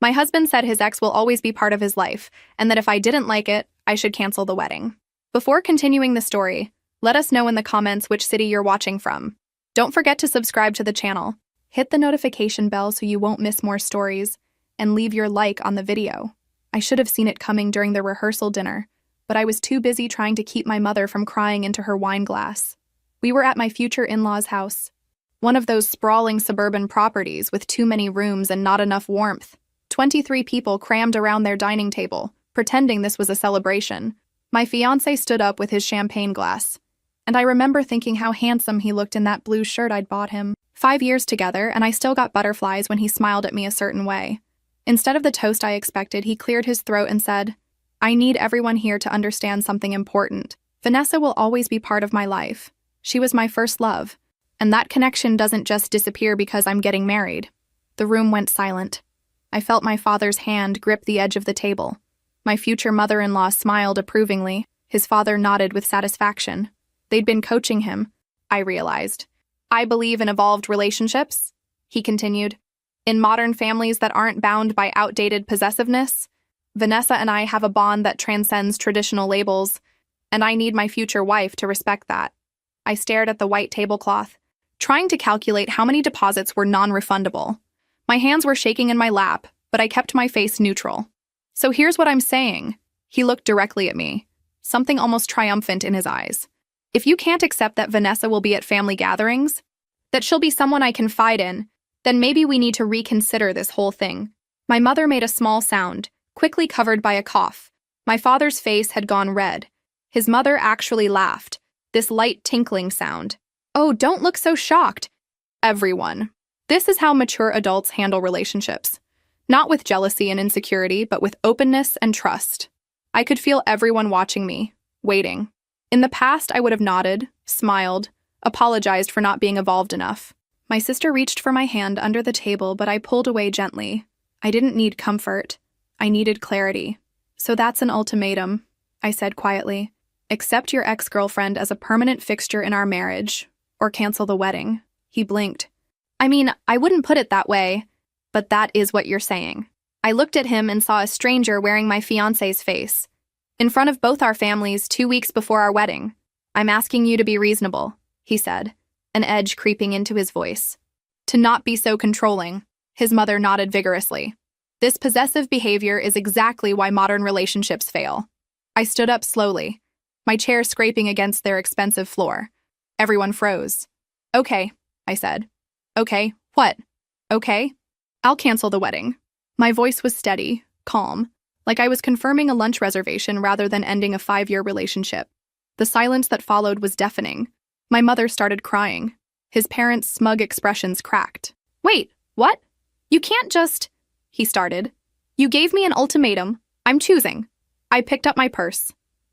My husband said his ex will always be part of his life, and that if I didn't like it, I should cancel the wedding. Before continuing the story, let us know in the comments which city you're watching from. Don't forget to subscribe to the channel, hit the notification bell so you won't miss more stories, and leave your like on the video. I should have seen it coming during the rehearsal dinner, but I was too busy trying to keep my mother from crying into her wine glass. We were at my future in-laws' house, one of those sprawling suburban properties with too many rooms and not enough warmth. 23 people crammed around their dining table, pretending this was a celebration. My fiancé stood up with his champagne glass, and I remember thinking how handsome he looked in that blue shirt I'd bought him. 5 years together, and I still got butterflies when he smiled at me a certain way. Instead of the toast I expected, he cleared his throat and said, "I need everyone here to understand something important. Vanessa will always be part of my life. She was my first love, and that connection doesn't just disappear because I'm getting married." The room went silent. I felt my father's hand grip the edge of the table. My future mother-in-law smiled approvingly. His father nodded with satisfaction. They'd been coaching him, I realized. "I believe in evolved relationships," he continued. "In modern families that aren't bound by outdated possessiveness. Vanessa and I have a bond that transcends traditional labels, and I need my future wife to respect that." I stared at the white tablecloth, trying to calculate how many deposits were non-refundable. My hands were shaking in my lap, but I kept my face neutral. "So here's what I'm saying." He looked directly at me, something almost triumphant in his eyes. "If you can't accept that Vanessa will be at family gatherings, that she'll be someone I confide in, then maybe we need to reconsider this whole thing." My mother made a small sound, quickly covered by a cough. My father's face had gone red. His mother actually laughed, this light tinkling sound. "Oh, don't look so shocked. Everyone. This is how mature adults handle relationships. Not with jealousy and insecurity, but with openness and trust." I could feel everyone watching me, waiting. In the past, I would have nodded, smiled, apologized for not being evolved enough. My sister reached for my hand under the table, but I pulled away gently. I didn't need comfort. I needed clarity. "So that's an ultimatum," I said quietly. "Accept your ex-girlfriend as a permanent fixture in our marriage, or cancel the wedding." He blinked. "I mean, I wouldn't put it that way, but that is what you're saying." I looked at him and saw a stranger wearing my fiancé's face. "In front of both our families 2 weeks before our wedding. I'm asking you to be reasonable," he said, an edge creeping into his voice. "To not be so controlling." His mother nodded vigorously. "This possessive behavior is exactly why modern relationships fail." I stood up slowly, my chair scraping against their expensive floor. Everyone froze. "Okay," I said. "Okay, what?" "Okay, I'll cancel the wedding." My voice was steady, calm, like I was confirming a lunch reservation rather than ending a 5-year relationship. The silence that followed was deafening. My mother started crying. His parents' smug expressions cracked. "Wait, what? You can't just—" he started. "You gave me an ultimatum. I'm choosing." I picked up my purse.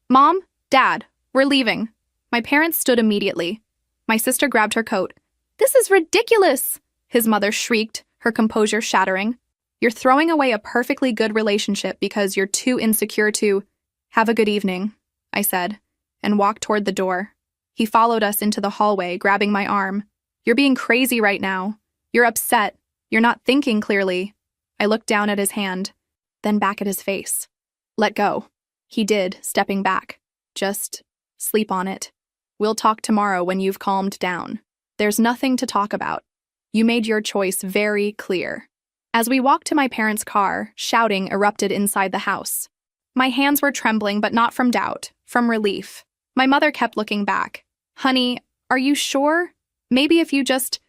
"Mom, Dad, we're leaving." My parents stood immediately. My sister grabbed her coat. "This is ridiculous!" his mother shrieked, her composure shattering. "You're throwing away a perfectly good relationship because you're too insecure to—" "Have a good evening," I said, and walked toward the door. He followed us into the hallway, grabbing my arm. "You're being crazy right now. You're upset. You're not thinking clearly." I looked down at his hand, then back at his face. "Let go." He did, stepping back. "Just sleep on it. We'll talk tomorrow when you've calmed down. There's nothing to talk about. You made your choice very clear." As we walked to my parents' car, shouting erupted inside the house. My hands were trembling, but not from doubt, from relief. My mother kept looking back. "Honey, are you sure? Maybe if you just—"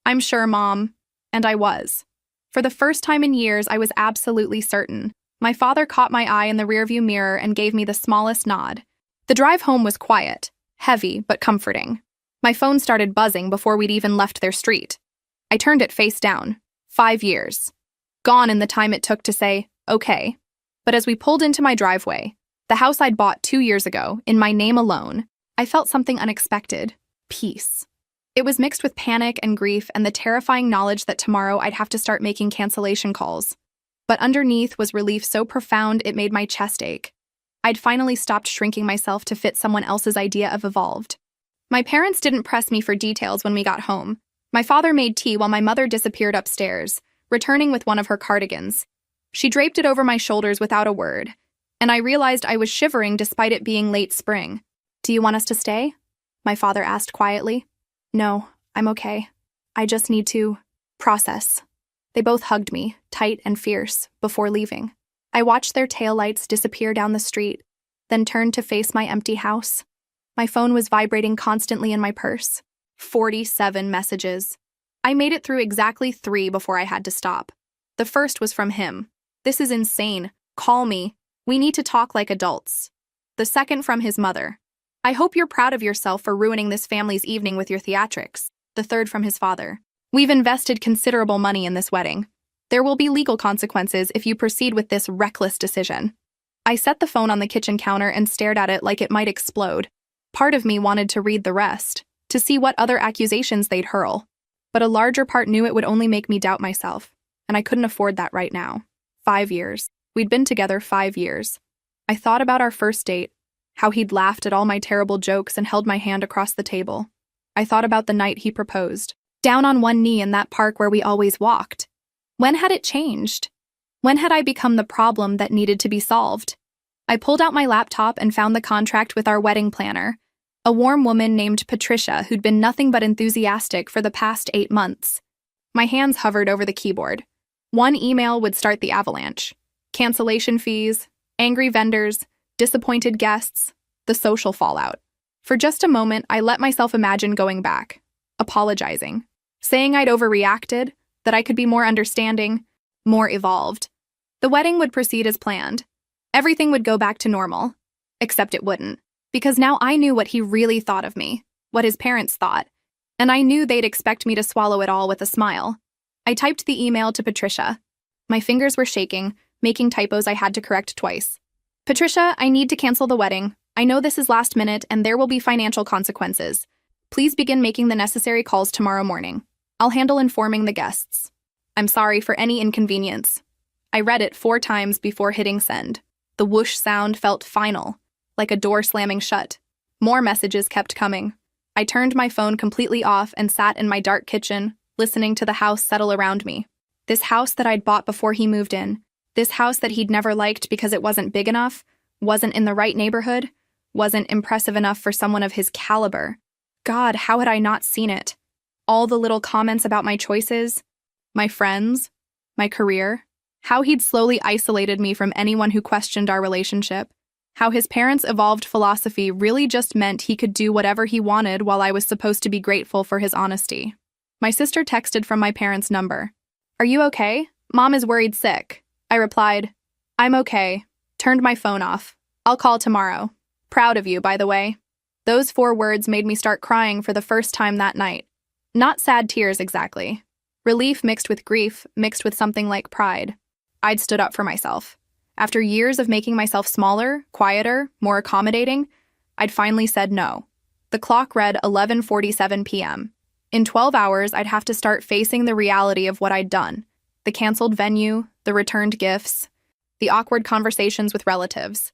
"I'm sure, Mom." And I was. For the first time in years, I was absolutely certain. My father caught my eye in the rearview mirror and gave me the smallest nod. The drive home was quiet, heavy, but comforting. My phone started buzzing before we'd even left their street. I turned it face down. 5 years. Gone in the time it took to say, okay. But as we pulled into my driveway, the house I'd bought 2 years ago, in my name alone, I felt something unexpected. Peace. It was mixed with panic and grief and the terrifying knowledge that tomorrow I'd have to start making cancellation calls. But underneath was relief so profound it made my chest ache. I'd finally stopped shrinking myself to fit someone else's idea of evolved. My parents didn't press me for details when we got home. My father made tea while my mother disappeared upstairs, returning with one of her cardigans. She draped it over my shoulders without a word, and I realized I was shivering despite it being late spring. "Do you want us to stay?" my father asked quietly. "No, I'm okay. I just need to process." They both hugged me, tight and fierce, before leaving. I watched their taillights disappear down the street, then turned to face my empty house. My phone was vibrating constantly in my purse. 47 messages. I made it through exactly 3 before I had to stop. The first was from him. "This is insane. Call me. We need to talk like adults." The second from his mother. "I hope you're proud of yourself for ruining this family's evening with your theatrics." The third from his father. "We've invested considerable money in this wedding. There will be legal consequences if you proceed with this reckless decision." I set the phone on the kitchen counter and stared at it like it might explode. Part of me wanted to read the rest, to see what other accusations they'd hurl. But a larger part knew it would only make me doubt myself, and I couldn't afford that right now. 5 years. We'd been together 5 years. I thought about our first date, how he'd laughed at all my terrible jokes and held my hand across the table. I thought about the night he proposed, down on one knee in that park where we always walked. When had it changed? When had I become the problem that needed to be solved? I pulled out my laptop and found the contract with our wedding planner, a warm woman named Patricia who'd been nothing but enthusiastic for the past 8 months. My hands hovered over the keyboard. One email would start the avalanche. Cancellation fees, angry vendors, disappointed guests, the social fallout. For just a moment, I let myself imagine going back, apologizing, saying I'd overreacted, that I could be more understanding, more evolved. The wedding would proceed as planned. Everything would go back to normal. Except it wouldn't, because now I knew what he really thought of me, what his parents thought, and I knew they'd expect me to swallow it all with a smile. I typed the email to Patricia. My fingers were shaking, making typos I had to correct twice. "Patricia, I need to cancel the wedding. I know this is last minute and there will be financial consequences. Please begin making the necessary calls tomorrow morning. I'll handle informing the guests. I'm sorry for any inconvenience." I read it 4 times before hitting send. The whoosh sound felt final, like a door slamming shut. More messages kept coming. I turned my phone completely off and sat in my dark kitchen, listening to the house settle around me. This house that I'd bought before he moved in. This house that he'd never liked because it wasn't big enough, wasn't in the right neighborhood, wasn't impressive enough for someone of his caliber. God, how had I not seen it? All the little comments about my choices, my friends, my career, how he'd slowly isolated me from anyone who questioned our relationship, how his parents' evolved philosophy really just meant he could do whatever he wanted while I was supposed to be grateful for his honesty. My sister texted from my parents' number. "Are you okay? Mom is worried sick." I replied, "I'm okay." Turned my phone off. "I'll call tomorrow. Proud of you, by the way." Those 4 words made me start crying for the first time that night. Not sad tears exactly. Relief mixed with grief, mixed with something like pride. I'd stood up for myself. After years of making myself smaller, quieter, more accommodating, I'd finally said no. The clock read 11:47 p.m. In 12 hours, I'd have to start facing the reality of what I'd done. The canceled venue, the returned gifts, the awkward conversations with relatives,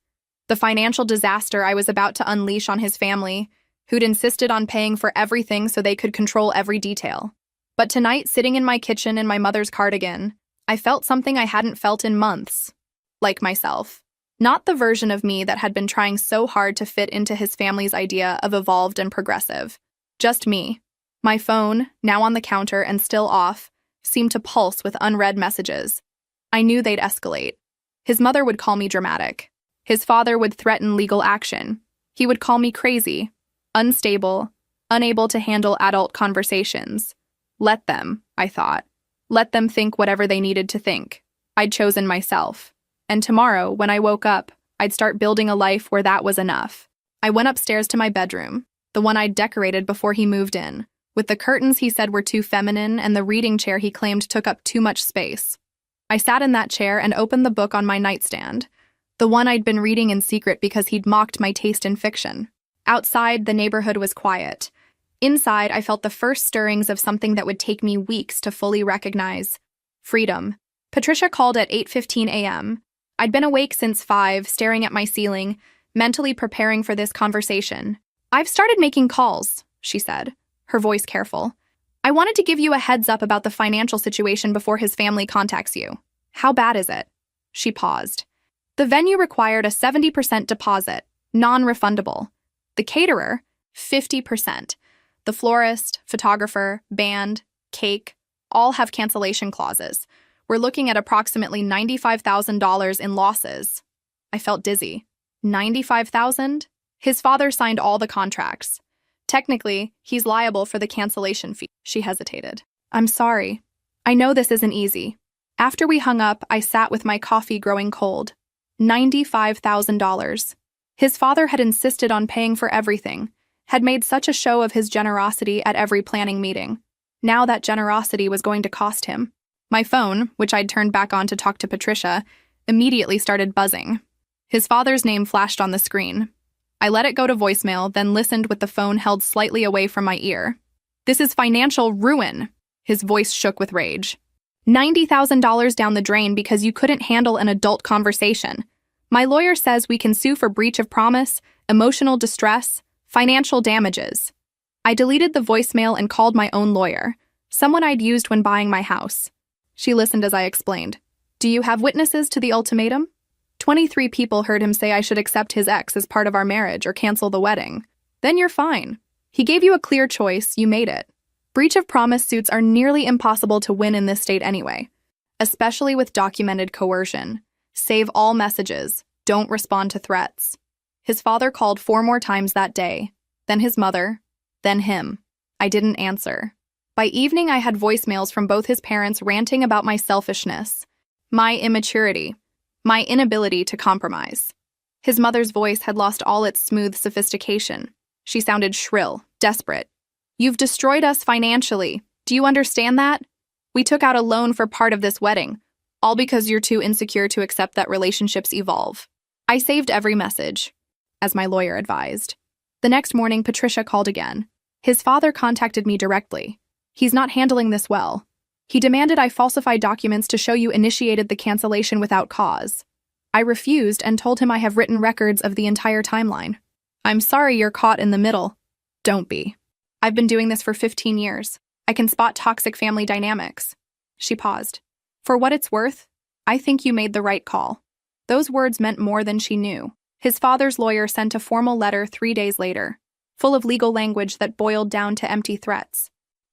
the financial disaster I was about to unleash on his family, who'd insisted on paying for everything so they could control every detail. But tonight, sitting in my kitchen in my mother's cardigan, I felt something I hadn't felt in months. Like myself. Not the version of me that had been trying so hard to fit into his family's idea of evolved and progressive. Just me. My phone, now on the counter and still off, seemed to pulse with unread messages. I knew they'd escalate. His mother would call me dramatic. His father would threaten legal action. He would call me crazy, unstable, unable to handle adult conversations. Let them, I thought. Let them think whatever they needed to think. I'd chosen myself. And tomorrow, when I woke up, I'd start building a life where that was enough. I went upstairs to my bedroom, the one I'd decorated before he moved in, with the curtains he said were too feminine and the reading chair he claimed took up too much space. I sat in that chair and opened the book on my nightstand, the one I'd been reading in secret because he'd mocked my taste in fiction. Outside, the neighborhood was quiet. Inside, I felt the first stirrings of something that would take me weeks to fully recognize. Freedom. Patricia called at 8:15 a.m. I'd been awake since 5, staring at my ceiling, mentally preparing for this conversation. "I've started making calls," she said, her voice careful. "I wanted to give you a heads up about the financial situation before his family contacts you. How bad is it?" She paused. The venue required a 70% deposit, non-refundable. The caterer, 50%. The florist, photographer, band, cake, all have cancellation clauses. We're looking at approximately $95,000 in losses. I felt dizzy. $95,000? His father signed all the contracts. Technically, he's liable for the cancellation fee. She hesitated. I'm sorry. I know this isn't easy. After we hung up, I sat with my coffee growing cold. $95,000. His father had insisted on paying for everything, had made such a show of his generosity at every planning meeting. Now that generosity was going to cost him. My phone, which I'd turned back on to talk to Patricia, immediately started buzzing. His father's name flashed on the screen. I let it go to voicemail, then listened with the phone held slightly away from my ear. This is financial ruin. His voice shook with rage. $90,000 down the drain because you couldn't handle an adult conversation. My lawyer says we can sue for breach of promise, emotional distress, financial damages. I deleted the voicemail and called my own lawyer, someone I'd used when buying my house. She listened as I explained. Do you have witnesses to the ultimatum? 23 people heard him say I should accept his ex as part of our marriage or cancel the wedding. Then you're fine. He gave you a clear choice, you made it. Breach of promise suits are nearly impossible to win in this state anyway, especially with documented coercion. Save all messages. Don't respond to threats. His father called 4 more times that day, then his mother, then him. I didn't answer. By evening, I had voicemails from both his parents ranting about my selfishness, my immaturity, my inability to compromise. His mother's voice had lost all its smooth sophistication. She sounded shrill, desperate. You've destroyed us financially. Do you understand that? We took out a loan for part of this wedding, all because you're too insecure to accept that relationships evolve. I saved every message, as my lawyer advised. The next morning, Patricia called again. His father contacted me directly. He's not handling this well. He demanded I falsify documents to show you initiated the cancellation without cause. I refused and told him I have written records of the entire timeline. I'm sorry you're caught in the middle. Don't be. I've been doing this for 15 years. I can spot toxic family dynamics. She paused. For what it's worth, I think you made the right call. Those words meant more than she knew. His father's lawyer sent a formal letter 3 days later, full of legal language that boiled down to empty threats.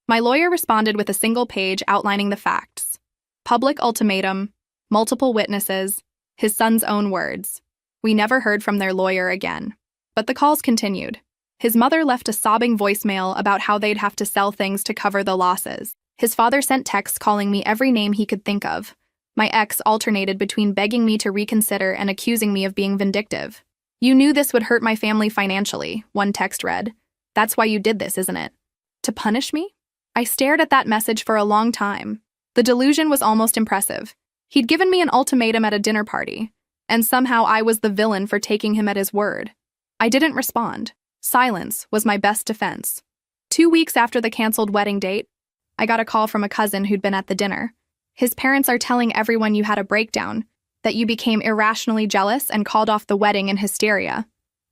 My lawyer responded with a single page outlining the facts. Public ultimatum, multiple witnesses, his son's own words. We never heard from their lawyer again. But the calls continued. His mother left a sobbing voicemail about how they'd have to sell things to cover the losses. His father sent texts calling me every name he could think of. My ex alternated between begging me to reconsider and accusing me of being vindictive. You knew this would hurt my family financially, one text read. That's why you did this, isn't it? To punish me? I stared at that message for a long time. The delusion was almost impressive. He'd given me an ultimatum at a dinner party, and somehow I was the villain for taking him at his word. I didn't respond. Silence was my best defense. 2 weeks after the canceled wedding date, I got a call from a cousin who'd been at the dinner. His parents are telling everyone you had a breakdown, that you became irrationally jealous and called off the wedding in hysteria.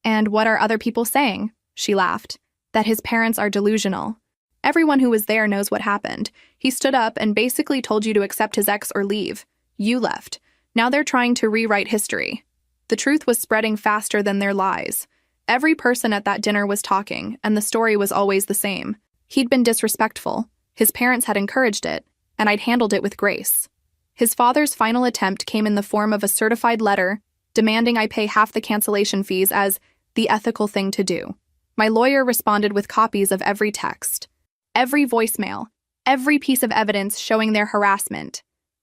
And what are other people saying? She laughed. That his parents are delusional. Everyone who was there knows what happened. He stood up and basically told you to accept his ex or leave. You left. Now they're trying to rewrite history. The truth was spreading faster than their lies. Every person at that dinner was talking, and the story was always the same. He'd been disrespectful. His parents had encouraged it, and I'd handled it with grace. His father's final attempt came in the form of a certified letter demanding I pay half the cancellation fees as the ethical thing to do. My lawyer responded with copies of every text, every voicemail, every piece of evidence showing their harassment.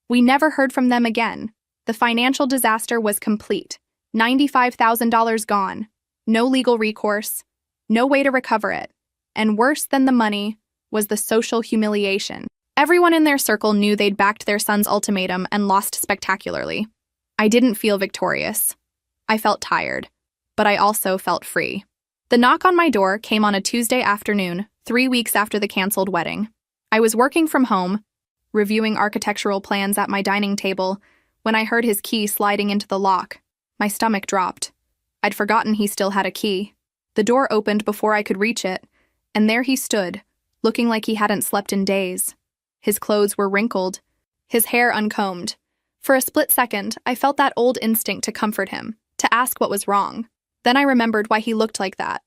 We never heard from them again. The financial disaster was complete. $95,000 gone. No legal recourse. No way to recover it. And worse than the money was the social humiliation. Everyone in their circle knew they'd backed their son's ultimatum and lost spectacularly. I didn't feel victorious. I felt tired, but I also felt free. The knock on my door came on a Tuesday afternoon, 3 weeks after the canceled wedding. I was working from home, reviewing architectural plans at my dining table, when I heard his key sliding into the lock. My stomach dropped. I'd forgotten he still had a key. The door opened before I could reach it, and there he stood, looking like he hadn't slept in days. His clothes were wrinkled, his hair uncombed, For a split second, I felt that old instinct to comfort him, to ask what was wrong. Then I remembered why he looked like that.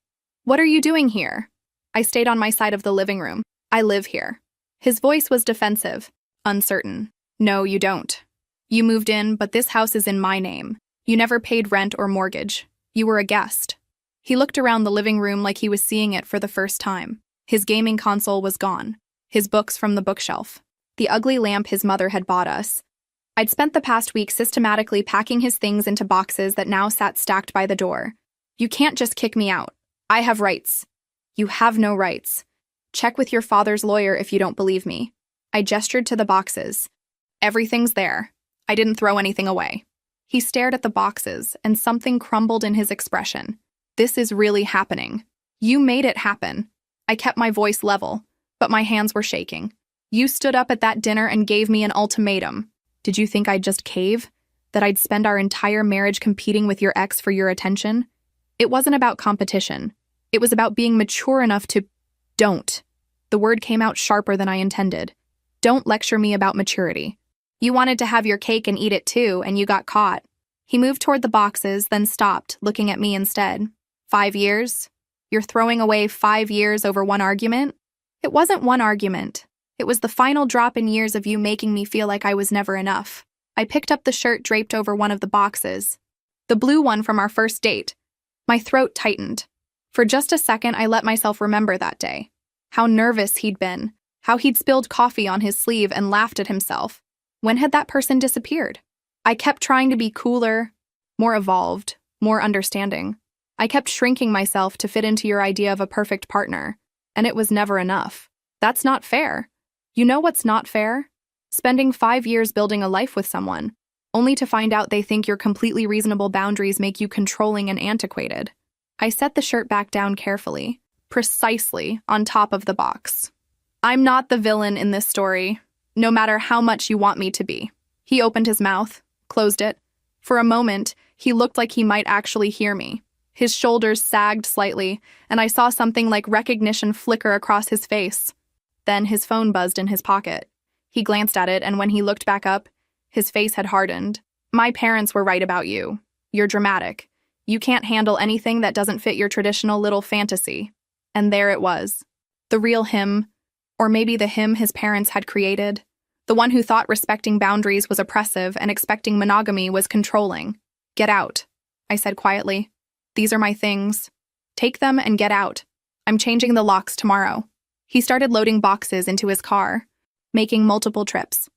"What are you doing here?" I stayed on my side of the living room. "I live here." His voice was defensive, uncertain. "No, you don't. You moved in, but this house is in my name. You never paid rent or mortgage. You were a guest." He looked around the living room like he was seeing it for the first time. His gaming console was gone, his books from the bookshelf, the ugly lamp his mother had bought us. I'd spent the past week systematically packing his things into boxes that now sat stacked by the door. "You can't just kick me out. I have rights." "You have no rights. Check with your father's lawyer if you don't believe me." I gestured to the boxes. "Everything's there. I didn't throw anything away." He stared at the boxes, and something crumbled in his expression. "This is really happening. You made it happen." I kept my voice level, but my hands were shaking. "You stood up at that dinner and gave me an ultimatum. Did you think I'd just cave? That I'd spend our entire marriage competing with your ex for your attention? It wasn't about competition. It was about being mature enough to— Don't." The word came out sharper than I intended. "Don't lecture me about maturity. You wanted to have your cake and eat it too, and you got caught." He moved toward the boxes, then stopped, looking at me instead. 5 years? You're throwing away 5 years over one argument?" It wasn't one argument. It was the final drop in years of you making me feel like I was never enough. I picked up the shirt draped over one of the boxes. The blue one from our first date. My throat tightened. For just a second, I let myself remember that day. How nervous he'd been. How he'd spilled coffee on his sleeve and laughed at himself. When had that person disappeared? I kept trying to be cooler, more evolved, more understanding. I kept shrinking myself to fit into your idea of a perfect partner, and it was never enough. That's not fair. You know what's not fair? Spending 5 years building a life with someone, only to find out they think your completely reasonable boundaries make you controlling and antiquated. I set the shirt back down carefully, precisely on top of the box. "I'm not the villain in this story, no matter how much you want me to be." He opened his mouth, closed it. For a moment, he looked like he might actually hear me. His shoulders sagged slightly, and I saw something like recognition flicker across his face. Then his phone buzzed in his pocket. He glanced at it, and when he looked back up, his face had hardened. "My parents were right about you. You're dramatic. You can't handle anything that doesn't fit your traditional little fantasy." And there it was. The real him, or maybe the him his parents had created. The one who thought respecting boundaries was oppressive and expecting monogamy was controlling. "Get out," I said quietly. "These are my things. Take them and get out. I'm changing the locks tomorrow." He started loading boxes into his car, making multiple trips.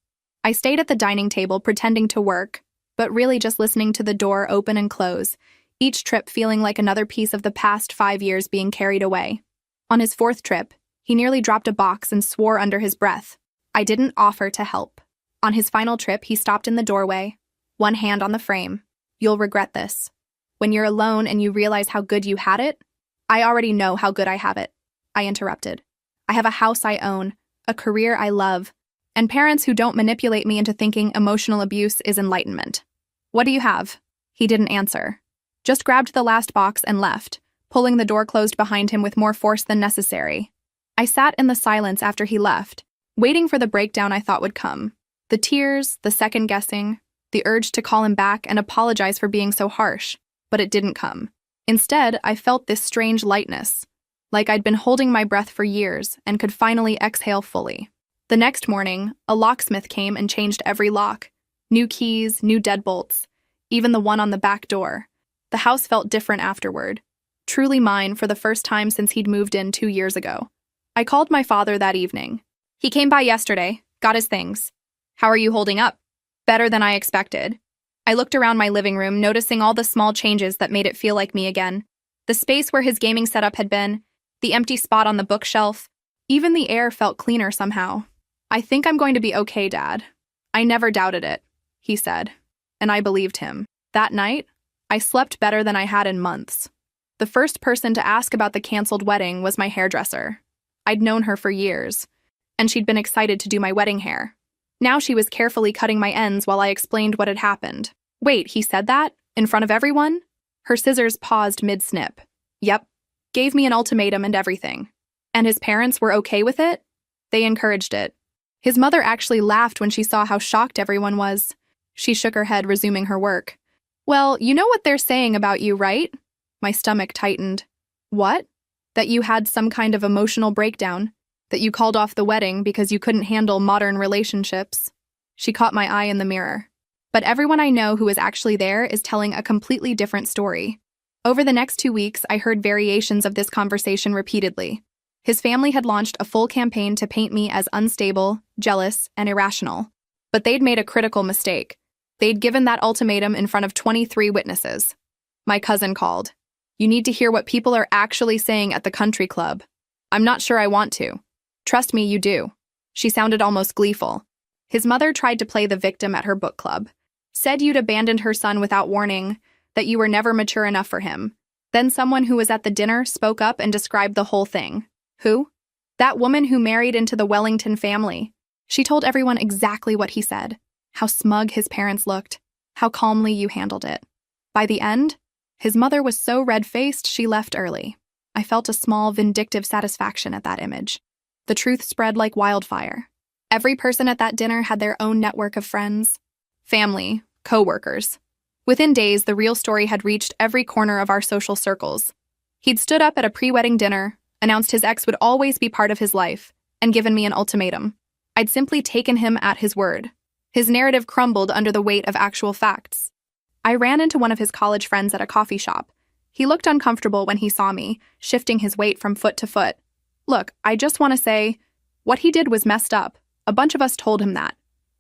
I stayed at the dining table pretending to work, but really just listening to the door open and close, each trip feeling like another piece of the past 5 years being carried away. On his 4th trip, he nearly dropped a box and swore under his breath. I didn't offer to help. On his final trip, he stopped in the doorway, one hand on the frame. "You'll regret this. When you're alone and you realize how good you had it." "I already know how good I have it," I interrupted. "I have a house I own, a career I love, and parents who don't manipulate me into thinking emotional abuse is enlightenment." "What do you have?" He didn't answer. Just grabbed the last box and left, pulling the door closed behind him with more force than necessary. I sat in the silence after he left, waiting for the breakdown I thought would come. The tears, the second-guessing, the urge to call him back and apologize for being so harsh, but it didn't come. Instead, I felt this strange lightness, like I'd been holding my breath for years and could finally exhale fully. The next morning, a locksmith came and changed every lock. New keys, new deadbolts, even the one on the back door. The house felt different afterward. Truly mine for the first time since he'd moved in 2 years ago. I called my father that evening. He came by yesterday, got his things. "How are you holding up?" "Better than I expected." I looked around my living room, noticing all the small changes that made it feel like me again. The space where his gaming setup had been, the empty spot on the bookshelf, even the air felt cleaner somehow. "I think I'm going to be okay, Dad." "I never doubted it," he said, and I believed him. That night, I slept better than I had in months. The first person to ask about the canceled wedding was my hairdresser. I'd known her for years, and she'd been excited to do my wedding hair. Now she was carefully cutting my ends while I explained what had happened. "Wait, he said that? In front of everyone?" Her scissors paused mid-snip. "Yep. Gave me an ultimatum and everything." "And his parents were okay with it?" "They encouraged it. His mother actually laughed when she saw how shocked everyone was. She shook her head, resuming her work. Well, you know what they're saying about you, right? My stomach tightened. What? That you had some kind of emotional breakdown. That you called off the wedding because you couldn't handle modern relationships. She caught my eye in the mirror. But everyone I know who is actually there is telling a completely different story. Over the next 2 weeks, I heard variations of this conversation repeatedly. His family had launched a full campaign to paint me as unstable, jealous, and irrational. But they'd made a critical mistake. They'd given that ultimatum in front of 23 witnesses. My cousin called. You need to hear what people are actually saying at the country club. I'm not sure I want to. Trust me, you do. She sounded almost gleeful. His mother tried to play the victim at her book club. Said you'd abandoned her son without warning, that you were never mature enough for him. Then someone who was at the dinner spoke up and described the whole thing. Who? That woman who married into the Wellington family. She told everyone exactly what he said. How smug his parents looked. How calmly you handled it. By the end, his mother was so red-faced she left early. I felt a small, vindictive satisfaction at that image. The truth spread like wildfire. Every person at that dinner had their own network of friends, family, co-workers. Within days, the real story had reached every corner of our social circles. He'd stood up at a pre-wedding dinner, announced his ex would always be part of his life, and given me an ultimatum. I'd simply taken him at his word. His narrative crumbled under the weight of actual facts. I ran into one of his college friends at a coffee shop. He looked uncomfortable when he saw me, shifting his weight from foot to foot. Look, I just want to say, what he did was messed up. A bunch of us told him that.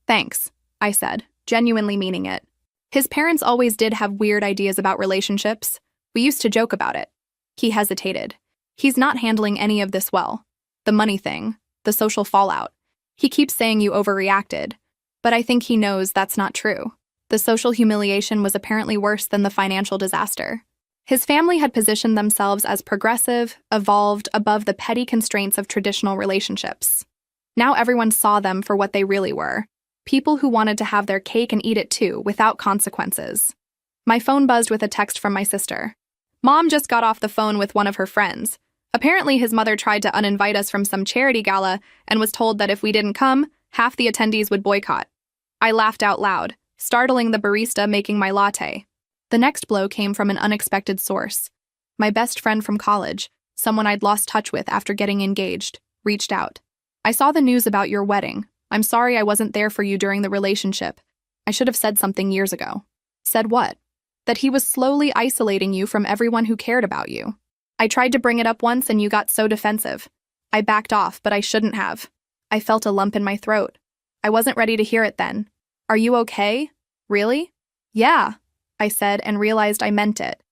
Thanks, I said, genuinely meaning it. His parents always did have weird ideas about relationships. We used to joke about it. He hesitated. He's not handling any of this well. The money thing, the social fallout. He keeps saying you overreacted, but I think he knows that's not true. The social humiliation was apparently worse than the financial disaster. His family had positioned themselves as progressive, evolved, above the petty constraints of traditional relationships. Now everyone saw them for what they really were. People who wanted to have their cake and eat it too, without consequences. My phone buzzed with a text from my sister. Mom just got off the phone with one of her friends. Apparently his mother tried to uninvite us from some charity gala and was told that if we didn't come, half the attendees would boycott. I laughed out loud, startling the barista making my latte. The next blow came from an unexpected source. My best friend from college, someone I'd lost touch with after getting engaged, reached out. I saw the news about your wedding. I'm sorry I wasn't there for you during the relationship. I should have said something years ago. Said what? That he was slowly isolating you from everyone who cared about you. I tried to bring it up once and you got so defensive. I backed off, but I shouldn't have. I felt a lump in my throat. I wasn't ready to hear it then. Are you okay? Really? Yeah, I said and realized I meant it.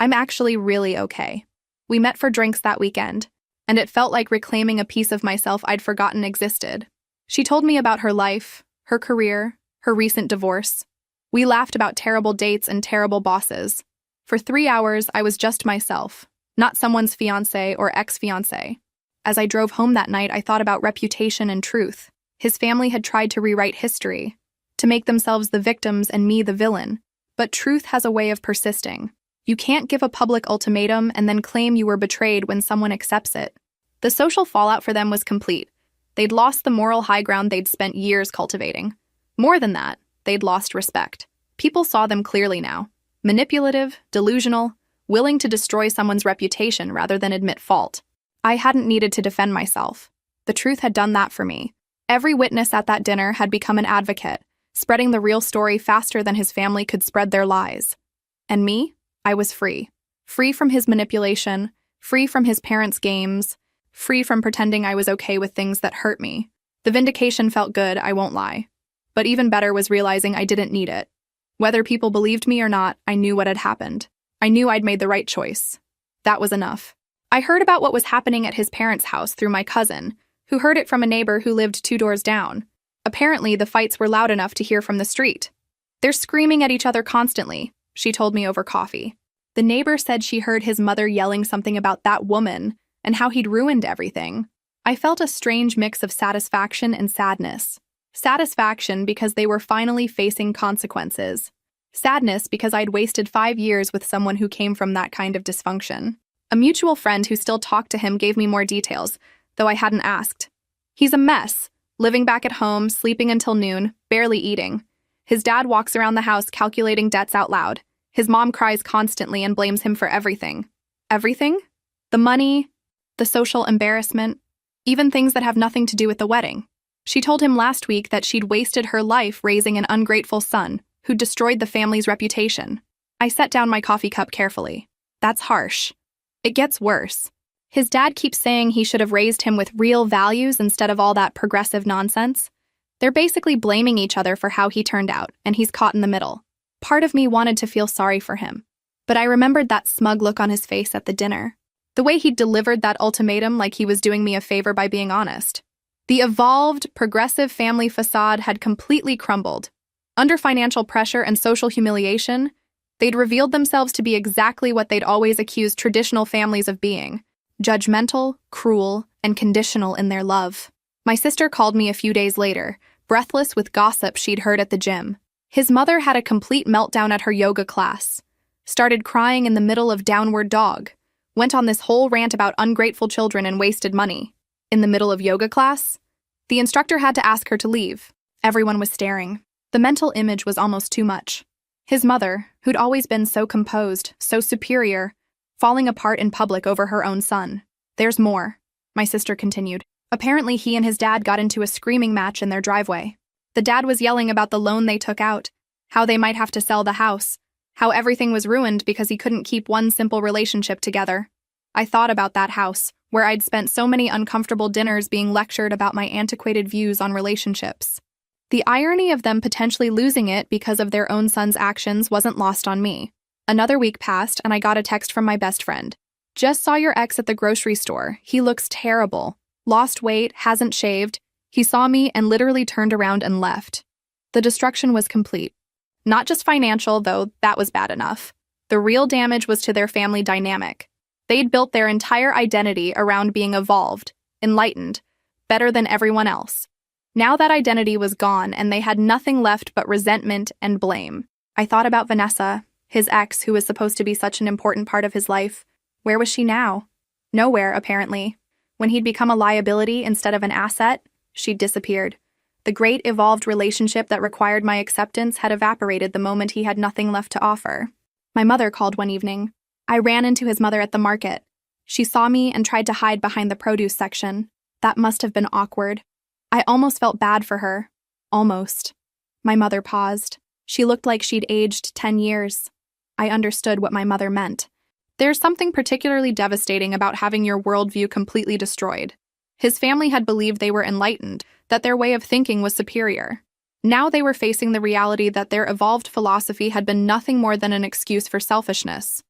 I'm actually really okay. We met for drinks that weekend, and it felt like reclaiming a piece of myself I'd forgotten existed. She told me about her life, her career, her recent divorce. We laughed about terrible dates and terrible bosses. For 3 hours, I was just myself, not someone's fiancé or ex-fiancé. As I drove home that night, I thought about reputation and truth. His family had tried to rewrite history, to make themselves the victims and me the villain. But truth has a way of persisting. You can't give a public ultimatum and then claim you were betrayed when someone accepts it. The social fallout for them was complete. They'd lost the moral high ground they'd spent years cultivating. More than that, they'd lost respect. People saw them clearly now. Manipulative, delusional, willing to destroy someone's reputation rather than admit fault. I hadn't needed to defend myself. The truth had done that for me. Every witness at that dinner had become an advocate, spreading the real story faster than his family could spread their lies. And me? I was free. Free from his manipulation, free from his parents' games, free from pretending I was okay with things that hurt me. The vindication felt good, I won't lie. But even better was realizing I didn't need it. Whether people believed me or not, I knew what had happened. I knew I'd made the right choice. That was enough. I heard about what was happening at his parents' house through my cousin, who heard it from a neighbor who lived 2 doors down. Apparently, the fights were loud enough to hear from the street. They're screaming at each other constantly, she told me over coffee. The neighbor said she heard his mother yelling something about that woman and how he'd ruined everything. I felt a strange mix of satisfaction and sadness. Satisfaction because they were finally facing consequences. Sadness because I'd wasted 5 years with someone who came from that kind of dysfunction. A mutual friend who still talked to him gave me more details, though I hadn't asked. He's a mess, living back at home, sleeping until noon, barely eating. His dad walks around the house calculating debts out loud. His mom cries constantly and blames him for everything. Everything? The money, the social embarrassment, even things that have nothing to do with the wedding. She told him last week that she'd wasted her life raising an ungrateful son who'd destroyed the family's reputation. I set down my coffee cup carefully. That's harsh. It gets worse. His dad keeps saying he should have raised him with real values instead of all that progressive nonsense. They're basically blaming each other for how he turned out, and he's caught in the middle. Part of me wanted to feel sorry for him, but I remembered that smug look on his face at the dinner. The way he delivered that ultimatum like he was doing me a favor by being honest. The evolved, progressive family facade had completely crumbled. Under financial pressure and social humiliation, they'd revealed themselves to be exactly what they'd always accused traditional families of being: judgmental, cruel, and conditional in their love. My sister called me a few days later, breathless with gossip she'd heard at the gym. His mother had a complete meltdown at her yoga class, started crying in the middle of Downward Dog, went on this whole rant about ungrateful children and wasted money. In the middle of yoga class? The instructor had to ask her to leave. Everyone was staring. The mental image was almost too much. His mother, who'd always been so composed, so superior, falling apart in public over her own son. There's more, my sister continued. Apparently he and his dad got into a screaming match in their driveway. The dad was yelling about the loan they took out, how they might have to sell the house, how everything was ruined because he couldn't keep one simple relationship together. I thought about that house, where I'd spent so many uncomfortable dinners being lectured about my antiquated views on relationships. The irony of them potentially losing it because of their own son's actions wasn't lost on me. Another week passed and I got a text from my best friend. Just saw your ex at the grocery store. He looks terrible. Lost weight, hasn't shaved. He saw me and literally turned around and left. The destruction was complete. Not just financial, though that was bad enough. The real damage was to their family dynamic. They'd built their entire identity around being evolved, enlightened, better than everyone else. Now that identity was gone and they had nothing left but resentment and blame. I thought about Vanessa, his ex who was supposed to be such an important part of his life. Where was she now? Nowhere, apparently. When he'd become a liability instead of an asset, she'd disappeared. The great evolved relationship that required my acceptance had evaporated the moment he had nothing left to offer. My mother called one evening. I ran into his mother at the market. She saw me and tried to hide behind the produce section. That must have been awkward. I almost felt bad for her. Almost. My mother paused. She looked like she'd aged 10 years. I understood what my mother meant. There's something particularly devastating about having your worldview completely destroyed. His family had believed they were enlightened, that their way of thinking was superior. Now they were facing the reality that their evolved philosophy had been nothing more than an excuse for selfishness.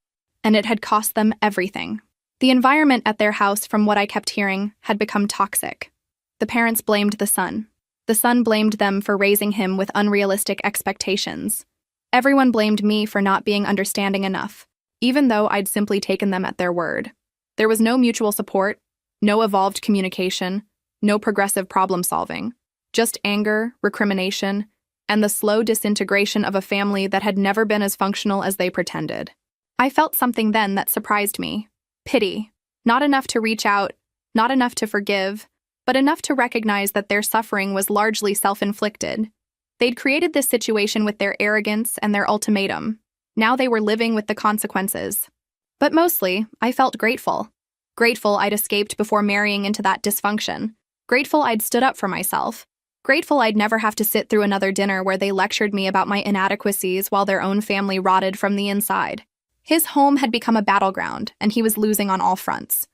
And it had cost them everything. The environment at their house, from what I kept hearing, had become toxic. The parents blamed the son. The son blamed them for raising him with unrealistic expectations. Everyone blamed me for not being understanding enough, even though I'd simply taken them at their word. There was no mutual support, no evolved communication, no progressive problem-solving, just anger, recrimination, and the slow disintegration of a family that had never been as functional as they pretended. I felt something then that surprised me. Pity. Not enough to reach out, not enough to forgive, but enough to recognize that their suffering was largely self-inflicted. They'd created this situation with their arrogance and their ultimatum. Now they were living with the consequences. But mostly, I felt grateful. Grateful I'd escaped before marrying into that dysfunction. Grateful I'd stood up for myself. Grateful I'd never have to sit through another dinner where they lectured me about my inadequacies while their own family rotted from the inside. His home had become a battleground, and he was losing on all fronts.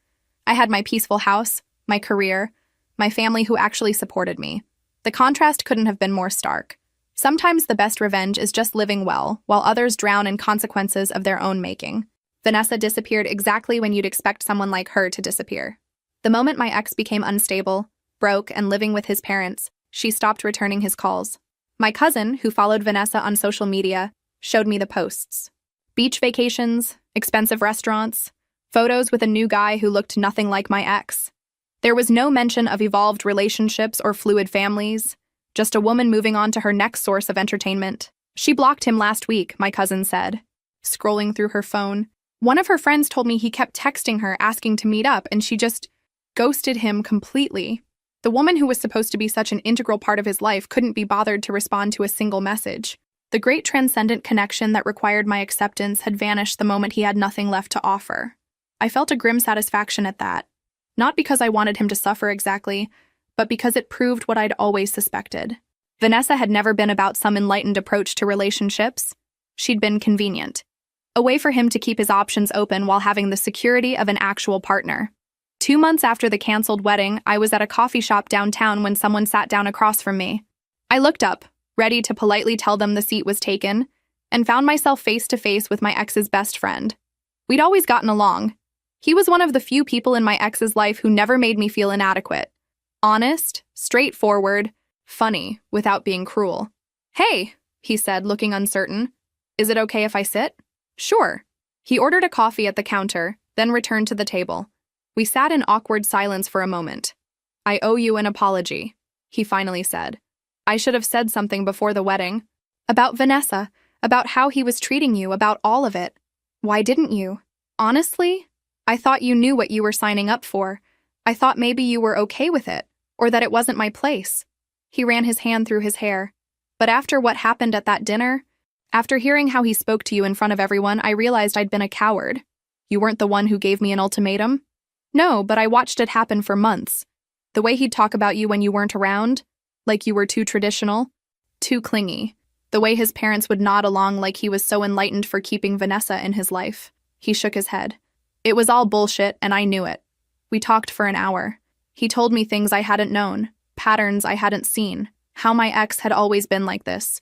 I had my peaceful house, my career, my family who actually supported me. The contrast couldn't have been more stark. Sometimes the best revenge is just living well, while others drown in consequences of their own making. Vanessa disappeared exactly when you'd expect someone like her to disappear. The moment my ex became unstable, broke, and living with his parents, she stopped returning his calls. My cousin, who followed Vanessa on social media, showed me the posts. Beach vacations, expensive restaurants, photos with a new guy who looked nothing like my ex. There was no mention of evolved relationships or fluid families, just a woman moving on to her next source of entertainment. She blocked him last week, my cousin said. Scrolling through her phone, one of her friends told me he kept texting her asking to meet up and she just ghosted him completely. The woman who was supposed to be such an integral part of his life couldn't be bothered to respond to a single message. The great transcendent connection that required my acceptance had vanished the moment he had nothing left to offer. I felt a grim satisfaction at that. Not because I wanted him to suffer exactly, but because it proved what I'd always suspected. Vanessa had never been about some enlightened approach to relationships. She'd been convenient. A way for him to keep his options open while having the security of an actual partner. 2 months after the canceled wedding, I was at a coffee shop downtown when someone sat down across from me. I looked up, ready to politely tell them the seat was taken, and found myself face to face with my ex's best friend. We'd always gotten along. He was one of the few people in my ex's life who never made me feel inadequate. Honest, straightforward, funny, without being cruel. "Hey," he said, looking uncertain. "Is it okay if I sit?" "Sure." He ordered a coffee at the counter, then returned to the table. We sat in awkward silence for a moment. "I owe you an apology," he finally said. "I should have said something before the wedding. About Vanessa, about how he was treating you, about all of it. Why didn't you? Honestly, I thought you knew what you were signing up for. I thought maybe you were okay with it, or that it wasn't my place." He ran his hand through his hair. "But after what happened at that dinner, after hearing how he spoke to you in front of everyone, I realized I'd been a coward. You weren't the one who gave me an ultimatum?" "No, but I watched it happen for months. The way he'd talk about you when you weren't around, like you were too traditional, too clingy. The way his parents would nod along like he was so enlightened for keeping Vanessa in his life." He shook his head. "It was all bullshit, and I knew it. We talked for an hour. He told me things I hadn't known, patterns I hadn't seen, how my ex had always been like this,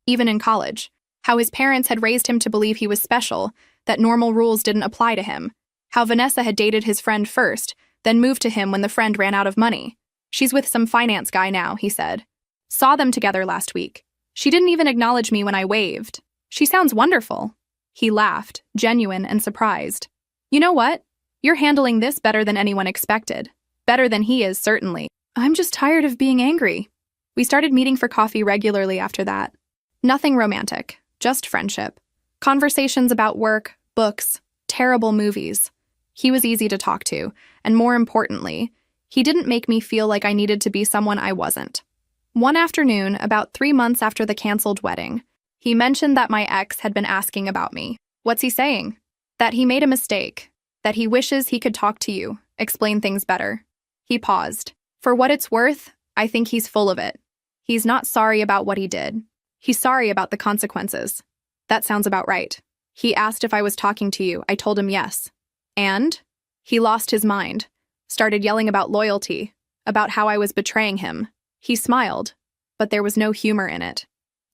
even in college, how his parents had raised him to believe he was special, that normal rules didn't apply to him, how Vanessa had dated his friend first, then moved to him when the friend ran out of money. She's with some finance guy now," he said. "Saw them together last week. She didn't even acknowledge me when I waved. She sounds wonderful." He laughed, genuine and surprised. "You know what? You're handling this better than anyone expected. Better than he is, certainly. I'm just tired of being angry." We started meeting for coffee regularly after that. Nothing romantic, just friendship. Conversations about work, books, terrible movies. He was easy to talk to, and more importantly, he didn't make me feel like I needed to be someone I wasn't. One afternoon, about 3 months after the canceled wedding, he mentioned that my ex had been asking about me. "What's he saying?" "That he made a mistake. That he wishes he could talk to you, explain things better." He paused. "For what it's worth, I think he's full of it. He's not sorry about what he did. He's sorry about the consequences." "That sounds about right." "He asked if I was talking to you. I told him yes." "And?" He lost his mind. Started yelling about loyalty, about how I was betraying him. He smiled, but there was no humor in it.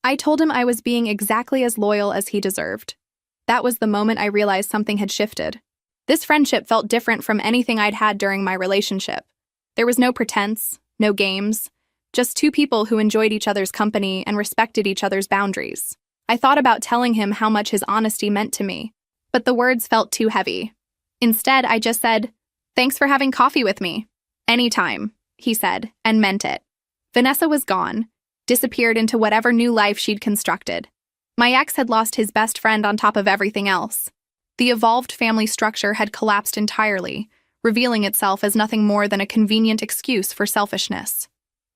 I told him I was being exactly as loyal as he deserved. That was the moment I realized something had shifted. This friendship felt different from anything I'd had during my relationship. There was no pretense, no games, just two people who enjoyed each other's company and respected each other's boundaries. I thought about telling him how much his honesty meant to me, but the words felt too heavy. Instead, I just said, "Thanks for having coffee with me." "Anytime," he said, and meant it. Vanessa was gone, disappeared into whatever new life she'd constructed. My ex had lost his best friend on top of everything else. The evolved family structure had collapsed entirely, revealing itself as nothing more than a convenient excuse for selfishness.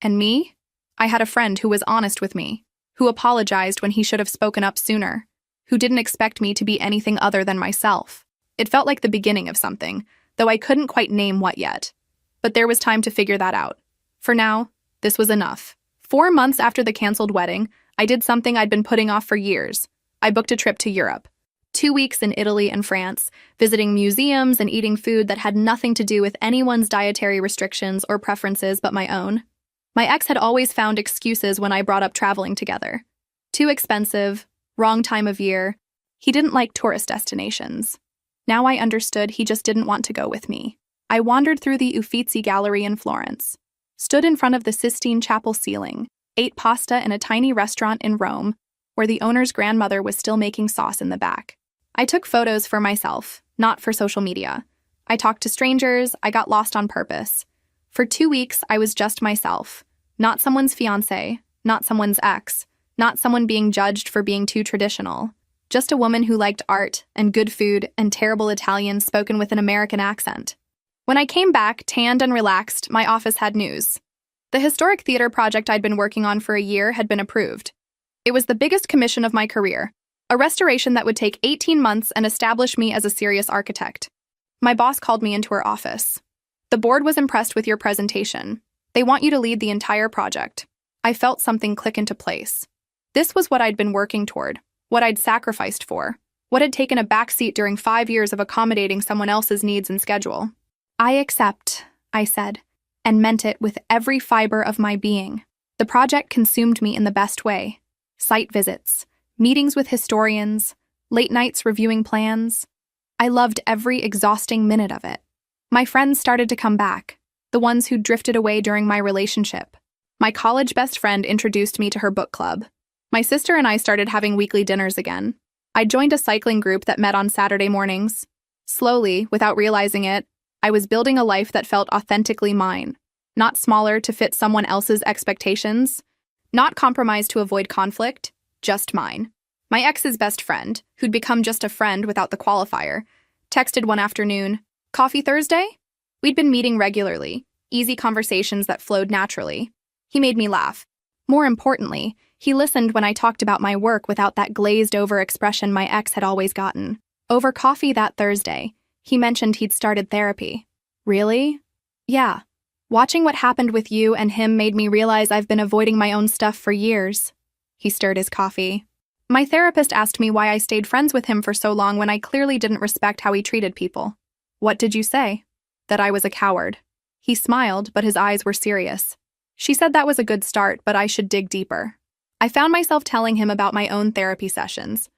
And me? I had a friend who was honest with me, who apologized when he should have spoken up sooner, who didn't expect me to be anything other than myself. It felt like the beginning of something, though I couldn't quite name what yet. But there was time to figure that out. For now, this was enough. 4 months after the canceled wedding, I did something I'd been putting off for years. I booked a trip to Europe. 2 weeks in Italy and France, visiting museums and eating food that had nothing to do with anyone's dietary restrictions or preferences but my own. My ex had always found excuses when I brought up traveling together. Too expensive, wrong time of year. He didn't like tourist destinations. Now I understood he just didn't want to go with me. I wandered through the Uffizi Gallery in Florence, stood in front of the Sistine Chapel ceiling, ate pasta in a tiny restaurant in Rome, where the owner's grandmother was still making sauce in the back. I took photos for myself, not for social media. I talked to strangers, I got lost on purpose. For 2 weeks, I was just myself, not someone's fiancé, not someone's ex, not someone being judged for being too traditional. Just a woman who liked art and good food and terrible Italian spoken with an American accent. When I came back, tanned and relaxed, my office had news. The historic theater project I'd been working on for a year had been approved. It was the biggest commission of my career, a restoration that would take 18 months and establish me as a serious architect. My boss called me into her office. The board was impressed with your presentation. They want you to lead the entire project. I felt something click into place. This was what I'd been working toward, what I'd sacrificed for, what had taken a backseat during 5 years of accommodating someone else's needs and schedule. I accept, I said, and meant it with every fiber of my being. The project consumed me in the best way. Site visits, meetings with historians, late nights reviewing plans. I loved every exhausting minute of it. My friends started to come back, the ones who drifted away during my relationship. My college best friend introduced me to her book club. My sister and I started having weekly dinners again. I joined a cycling group that met on Saturday mornings. Slowly, without realizing it, I was building a life that felt authentically mine, not smaller to fit someone else's expectations, not compromised to avoid conflict, just mine. My ex's best friend, who'd become just a friend without the qualifier, texted one afternoon, "Coffee Thursday?" We'd been meeting regularly, easy conversations that flowed naturally. He made me laugh. More importantly, he listened when I talked about my work without that glazed-over expression my ex had always gotten. Over coffee that Thursday, he mentioned he'd started therapy. Really? Yeah. Watching what happened with you and him made me realize I've been avoiding my own stuff for years. He stirred his coffee. My therapist asked me why I stayed friends with him for so long when I clearly didn't respect how he treated people. What did you say? That I was a coward. He smiled, but his eyes were serious. She said that was a good start, but I should dig deeper. I found myself telling him about my own therapy sessions,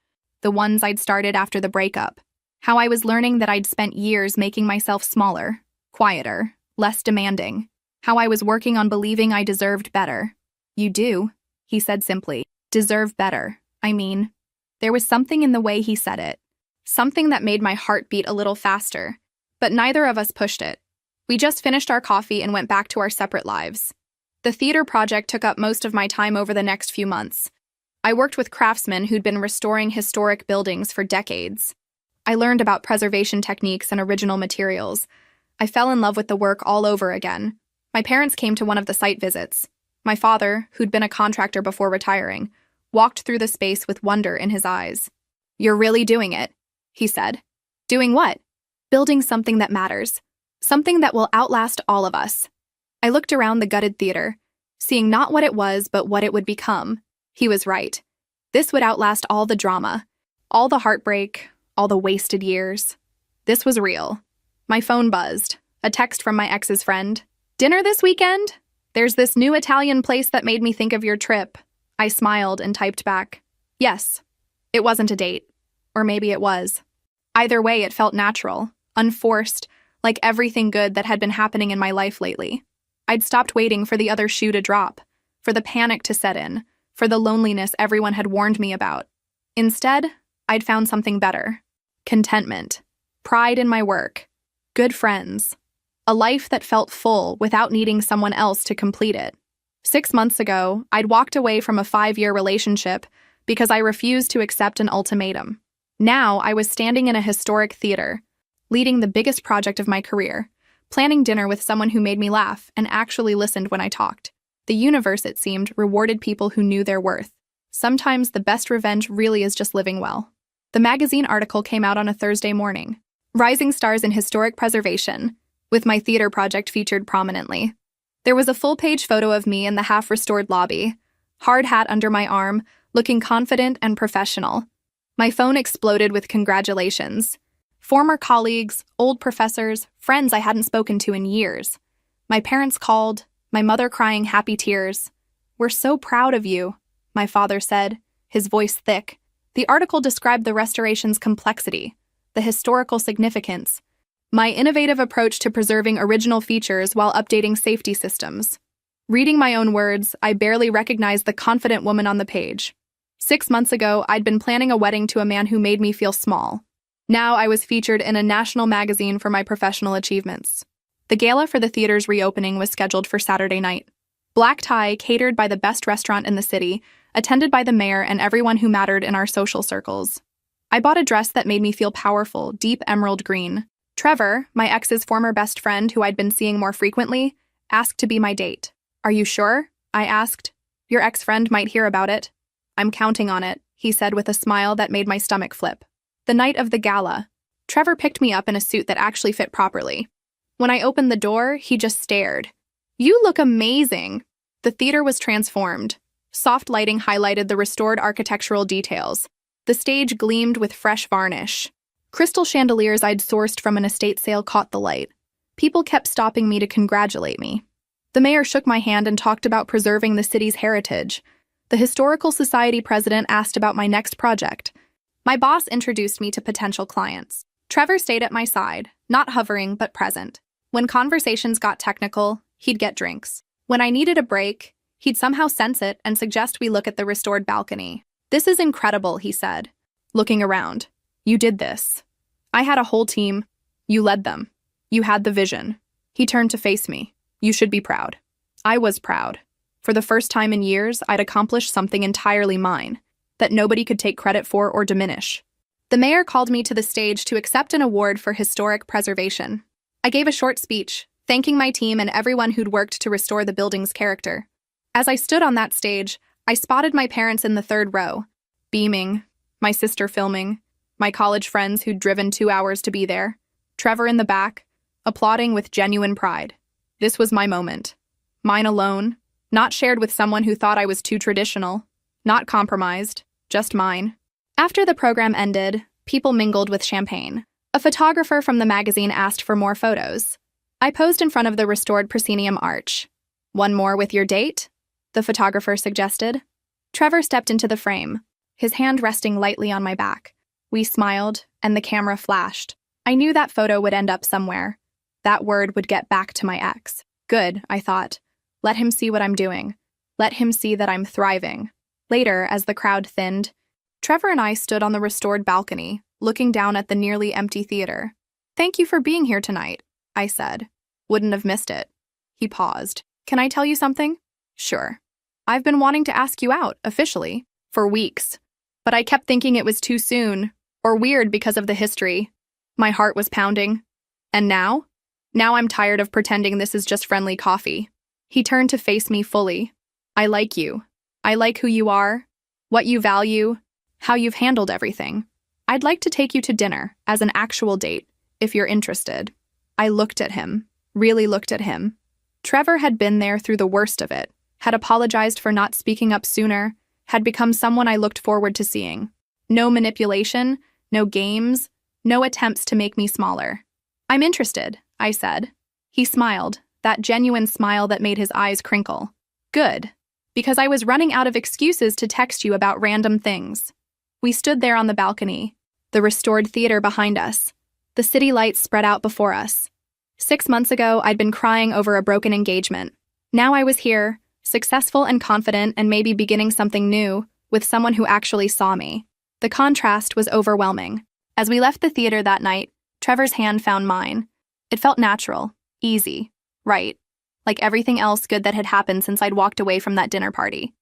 the ones I'd started after the breakup, how I was learning that I'd spent years making myself smaller, quieter, less demanding, how I was working on believing I deserved better. You do, he said simply. Deserve better, I mean. There was something in the way he said it, something that made my heart beat a little faster, but neither of us pushed it. We just finished our coffee and went back to our separate lives. The theater project took up most of my time over the next few months. I worked with craftsmen who'd been restoring historic buildings for decades. I learned about preservation techniques and original materials. I fell in love with the work all over again. My parents came to one of the site visits. My father, who'd been a contractor before retiring, walked through the space with wonder in his eyes. "You're really doing it," he said. "Doing what?" "Building something that matters. Something that will outlast all of us." I looked around the gutted theater, seeing not what it was, but what it would become. He was right. This would outlast all the drama, all the heartbreak, all the wasted years. This was real. My phone buzzed. A text from my ex's friend. "Dinner this weekend? There's this new Italian place that made me think of your trip." I smiled and typed back, "Yes." It wasn't a date. Or maybe it was. Either way, it felt natural, unforced, like everything good that had been happening in my life lately. I'd stopped waiting for the other shoe to drop, for the panic to set in, for the loneliness everyone had warned me about. Instead, I'd found something better. Contentment. Pride in my work. Good friends. A life that felt full without needing someone else to complete it. 6 months ago, I'd walked away from a 5-year relationship because I refused to accept an ultimatum. Now, I was standing in a historic theater, leading the biggest project of my career, planning dinner with someone who made me laugh and actually listened when I talked. The universe, it seemed, rewarded people who knew their worth. Sometimes the best revenge really is just living well. The magazine article came out on a Thursday morning. Rising Stars in Historic Preservation, with my theater project featured prominently. There was a full-page photo of me in the half-restored lobby, hard hat under my arm, looking confident and professional. My phone exploded with congratulations. Former colleagues, old professors, friends I hadn't spoken to in years. My parents called, my mother crying happy tears. "We're so proud of you," my father said, his voice thick. The article described the restoration's complexity, the historical significance, my innovative approach to preserving original features while updating safety systems. Reading my own words, I barely recognized the confident woman on the page. 6 months ago, I'd been planning a wedding to a man who made me feel small. Now I was featured in a national magazine for my professional achievements. The gala for the theater's reopening was scheduled for Saturday night. Black tie, catered by the best restaurant in the city, attended by the mayor and everyone who mattered in our social circles. I bought a dress that made me feel powerful, deep emerald green. Trevor, my ex's former best friend who I'd been seeing more frequently, asked to be my date. Are you sure? I asked. Your ex-friend might hear about it. I'm counting on it, he said with a smile that made my stomach flip. The night of the gala, Trevor picked me up in a suit that actually fit properly. When I opened the door, he just stared. You look amazing. The theater was transformed. Soft lighting highlighted the restored architectural details. The stage gleamed with fresh varnish. Crystal chandeliers I'd sourced from an estate sale caught the light. People kept stopping me to congratulate me. The mayor shook my hand and talked about preserving the city's heritage. The Historical Society president asked about my next project. My boss introduced me to potential clients. Trevor stayed at my side, not hovering but present. When conversations got technical, he'd get drinks. When I needed a break, he'd somehow sense it and suggest we look at the restored balcony. This is incredible, he said, looking around. You did this. I had a whole team. You led them. You had the vision. He turned to face me. You should be proud. I was proud. For the first time in years, I'd accomplished something entirely mine, that nobody could take credit for or diminish. The mayor called me to the stage to accept an award for historic preservation. I gave a short speech, thanking my team and everyone who'd worked to restore the building's character. As I stood on that stage, I spotted my parents in the third row, beaming, my sister filming, my college friends who'd driven 2 hours to be there, Trevor in the back, applauding with genuine pride. This was my moment. Mine alone, not shared with someone who thought I was too traditional, not compromised, just mine. After the program ended, people mingled with champagne. A photographer from the magazine asked for more photos. I posed in front of the restored proscenium arch. One more with your date? The photographer suggested. Trevor stepped into the frame, his hand resting lightly on my back. We smiled, and the camera flashed. I knew that photo would end up somewhere. That word would get back to my ex. Good, I thought. Let him see what I'm doing. Let him see that I'm thriving. Later, as the crowd thinned, Trevor and I stood on the restored balcony, looking down at the nearly empty theater. Thank you for being here tonight, I said. Wouldn't have missed it. He paused. Can I tell you something? Sure. I've been wanting to ask you out, officially, for weeks. But I kept thinking it was too soon, or weird because of the history. My heart was pounding. And now? Now I'm tired of pretending this is just friendly coffee. He turned to face me fully. I like you. I like who you are, what you value, how you've handled everything. I'd like to take you to dinner, as an actual date, if you're interested. I looked at him, really looked at him. Trevor had been there through the worst of it, had apologized for not speaking up sooner, had become someone I looked forward to seeing. No manipulation, no games, no attempts to make me smaller. I'm interested, I said. He smiled, that genuine smile that made his eyes crinkle. Good, because I was running out of excuses to text you about random things. We stood there on the balcony, the restored theater behind us. The city lights spread out before us. 6 months ago, I'd been crying over a broken engagement. Now I was here, successful and confident and maybe beginning something new, with someone who actually saw me. The contrast was overwhelming. As we left the theater that night, Trevor's hand found mine. It felt natural, easy, right, like everything else good that had happened since I'd walked away from that dinner party.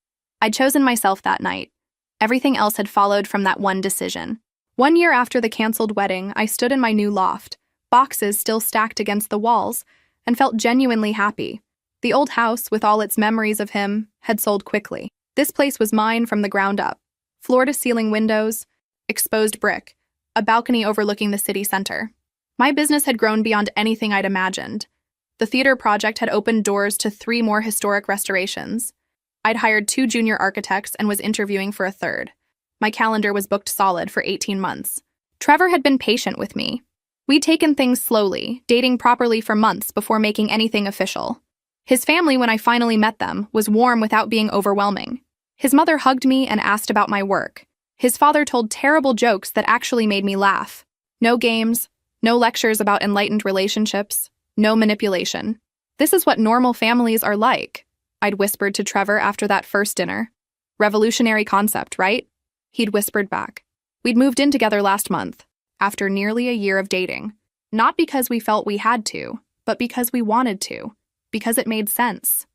I'd chosen myself that night. Everything else had followed from that one decision. 1 year after the canceled wedding, I stood in my new loft, boxes still stacked against the walls, and felt genuinely happy. The old house, with all its memories of him, had sold quickly. This place was mine from the ground up. Floor-to-ceiling windows, exposed brick, a balcony overlooking the city center. My business had grown beyond anything I'd imagined. The theater project had opened doors to 3 more historic restorations. I'd hired 2 junior architects and was interviewing for a third. My calendar was booked solid for 18 months. Trevor had been patient with me. We'd taken things slowly, dating properly for months before making anything official. His family, when I finally met them, was warm without being overwhelming. His mother hugged me and asked about my work. His father told terrible jokes that actually made me laugh. No games, no lectures about enlightened relationships, no manipulation. This is what normal families are like, I'd whispered to Trevor after that first dinner. Revolutionary concept, right? He'd whispered back. We'd moved in together last month, after nearly a year of dating. Not because we felt we had to, but because we wanted to. Because it made sense.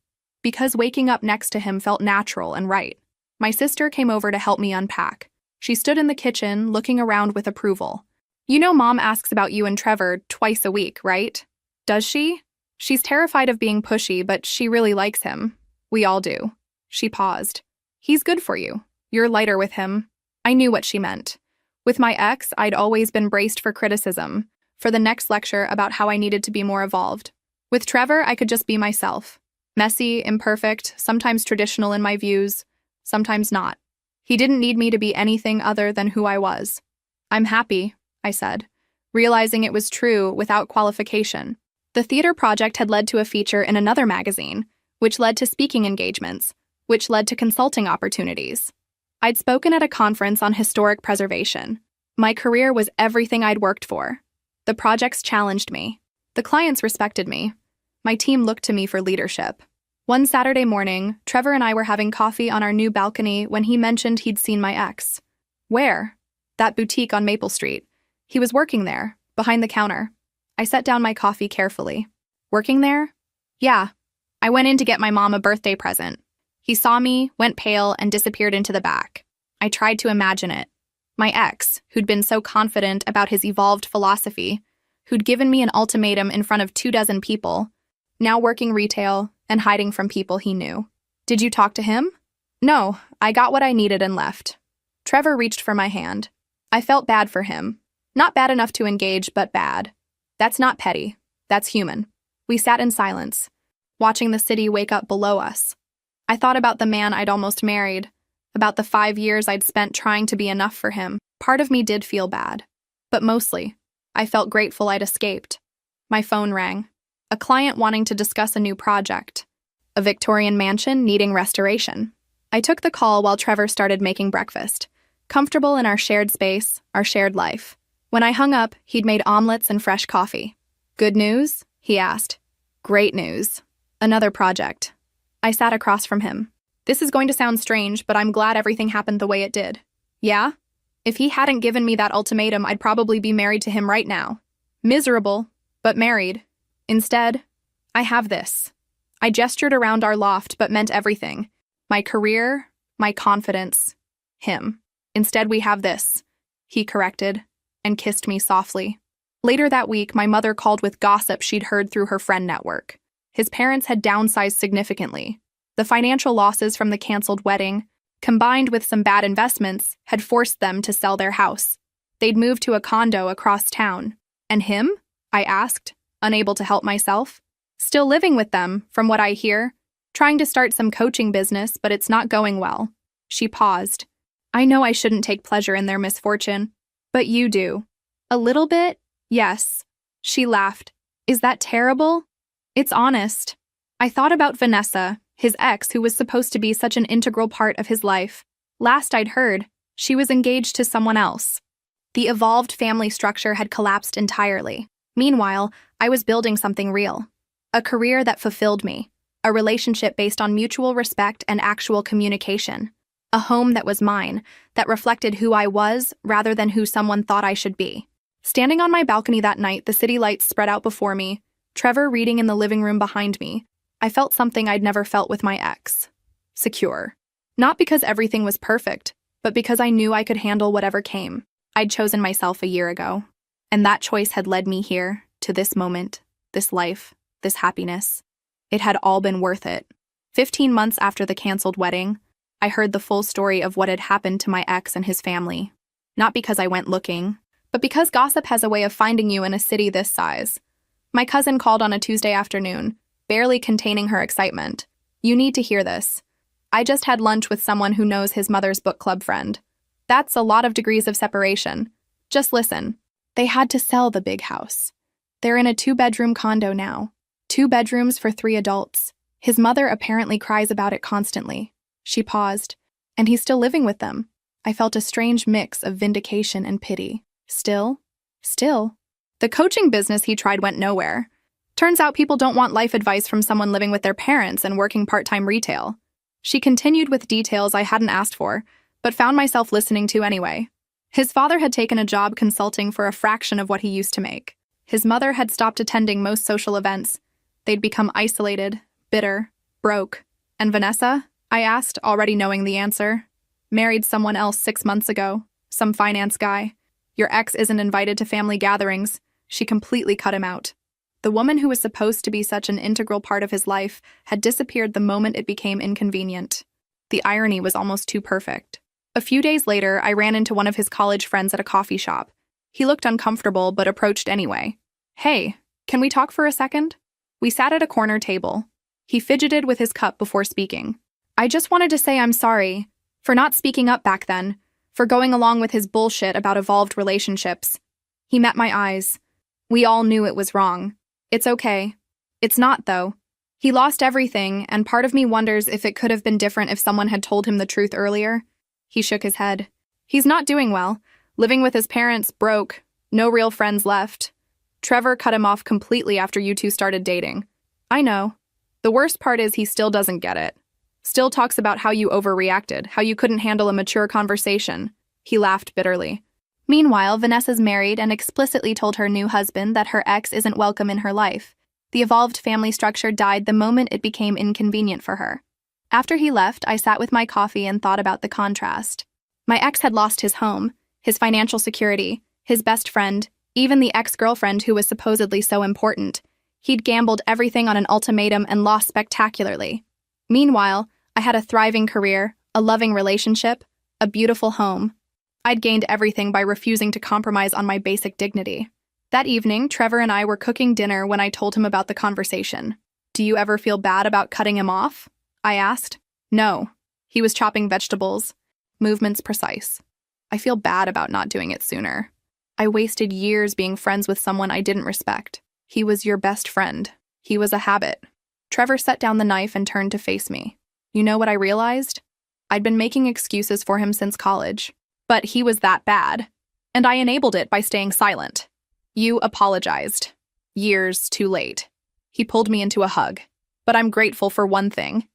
Because waking up next to him felt natural and right. My sister came over to help me unpack. She stood in the kitchen, looking around with approval. You know Mom asks about you and Trevor twice a week, right? Does she? She's terrified of being pushy, but she really likes him. We all do. She paused. He's good for you. You're lighter with him. I knew what she meant. With my ex, I'd always been braced for criticism, for the next lecture about how I needed to be more evolved. With Trevor, I could just be myself. Messy, imperfect, sometimes traditional in my views, sometimes not. He didn't need me to be anything other than who I was. I'm happy, I said, realizing it was true without qualification. The theater project had led to a feature in another magazine, which led to speaking engagements, which led to consulting opportunities. I'd spoken at a conference on historic preservation. My career was everything I'd worked for. The projects challenged me. The clients respected me. My team looked to me for leadership. One Saturday morning, Trevor and I were having coffee on our new balcony when he mentioned he'd seen my ex. Where? That boutique on Maple Street. He was working there, behind the counter. I set down my coffee carefully. Working there? Yeah. I went in to get my mom a birthday present. He saw me, went pale, and disappeared into the back. I tried to imagine it. My ex, who'd been so confident about his evolved philosophy, who'd given me an ultimatum in front of 24 people, now working retail and hiding from people he knew. Did you talk to him? No, I got what I needed and left. Trevor reached for my hand. I felt bad for him. Not bad enough to engage, but bad. That's not petty. That's human. We sat in silence, watching the city wake up below us. I thought about the man I'd almost married, about the 5 years I'd spent trying to be enough for him. Part of me did feel bad. But mostly, I felt grateful I'd escaped. My phone rang. A client wanting to discuss a new project. A Victorian mansion needing restoration. I took the call while Trevor started making breakfast, comfortable in our shared space, our shared life. When I hung up, he'd made omelets and fresh coffee. Good news? He asked. Great news. Another project. I sat across from him. This is going to sound strange, but I'm glad everything happened the way it did. Yeah? If he hadn't given me that ultimatum, I'd probably be married to him right now. Miserable, but married. Instead, I have this. I gestured around our loft, but meant everything. My career, my confidence, him. Instead, we have this, he corrected, and kissed me softly. Later that week, my mother called with gossip she'd heard through her friend network. His parents had downsized significantly. The financial losses from the canceled wedding, combined with some bad investments, had forced them to sell their house. They'd moved to a condo across town. And him? I asked, unable to help myself. Still living with them, from what I hear. Trying to start some coaching business, but it's not going well. She paused. I know I shouldn't take pleasure in their misfortune. But you do. A little bit? Yes. She laughed. Is that terrible? It's honest. I thought about Vanessa, his ex who was supposed to be such an integral part of his life. Last I'd heard, she was engaged to someone else. The evolved family structure had collapsed entirely. Meanwhile, I was building something real. A career that fulfilled me. A relationship based on mutual respect and actual communication. A home that was mine, that reflected who I was rather than who someone thought I should be. Standing on my balcony that night, the city lights spread out before me, Trevor reading in the living room behind me, I felt something I'd never felt with my ex. Secure. Not because everything was perfect, but because I knew I could handle whatever came. I'd chosen myself a year ago. And that choice had led me here, to this moment, this life, this happiness. It had all been worth it. 15 months after the canceled wedding, I heard the full story of what had happened to my ex and his family. Not because I went looking, but because gossip has a way of finding you in a city this size. My cousin called on a Tuesday afternoon, barely containing her excitement. You need to hear this. I just had lunch with someone who knows his mother's book club friend. That's a lot of degrees of separation. Just listen. They had to sell the big house. They're in a 2-bedroom condo now. 2 bedrooms for 3 adults. His mother apparently cries about it constantly. She paused. And he's still living with them. I felt a strange mix of vindication and pity. Still. The coaching business he tried went nowhere. Turns out people don't want life advice from someone living with their parents and working part-time retail. She continued with details I hadn't asked for, but found myself listening to anyway. His father had taken a job consulting for a fraction of what he used to make. His mother had stopped attending most social events. They'd become isolated, bitter, broke. And Vanessa? I asked, already knowing the answer. Married someone else 6 months ago. Some finance guy. Your ex isn't invited to family gatherings. She completely cut him out. The woman who was supposed to be such an integral part of his life had disappeared the moment it became inconvenient. The irony was almost too perfect. A few days later, I ran into one of his college friends at a coffee shop. He looked uncomfortable, but approached anyway. "Hey, can we talk for a second?" We sat at a corner table. He fidgeted with his cup before speaking. "I just wanted to say I'm sorry for not speaking up back then, for going along with his bullshit about evolved relationships." He met my eyes. "We all knew it was wrong. It's okay." "It's not, though. He lost everything, and part of me wonders if it could have been different if someone had told him the truth earlier." He shook his head. "He's not doing well. Living with his parents, broke, no real friends left. Trevor cut him off completely after you two started dating." "I know. The worst part is he still doesn't get it. Still talks about how you overreacted, how you couldn't handle a mature conversation." He laughed bitterly. Meanwhile, Vanessa's married and explicitly told her new husband that her ex isn't welcome in her life. The evolved family structure died the moment it became inconvenient for her. After he left, I sat with my coffee and thought about the contrast. My ex had lost his home, his financial security, his best friend, even the ex-girlfriend who was supposedly so important. He'd gambled everything on an ultimatum and lost spectacularly. Meanwhile, I had a thriving career, a loving relationship, a beautiful home. I'd gained everything by refusing to compromise on my basic dignity. That evening, Trevor and I were cooking dinner when I told him about the conversation. "Do you ever feel bad about cutting him off?" I asked. "No." He was chopping vegetables. Movements precise. "I feel bad about not doing it sooner. I wasted years being friends with someone I didn't respect. He was your best friend. He was a habit." Trevor set down the knife and turned to face me. "You know what I realized? I'd been making excuses for him since college. But he was that bad. And I enabled it by staying silent. You apologized. Years too late." He pulled me into a hug. "But I'm grateful for one thing.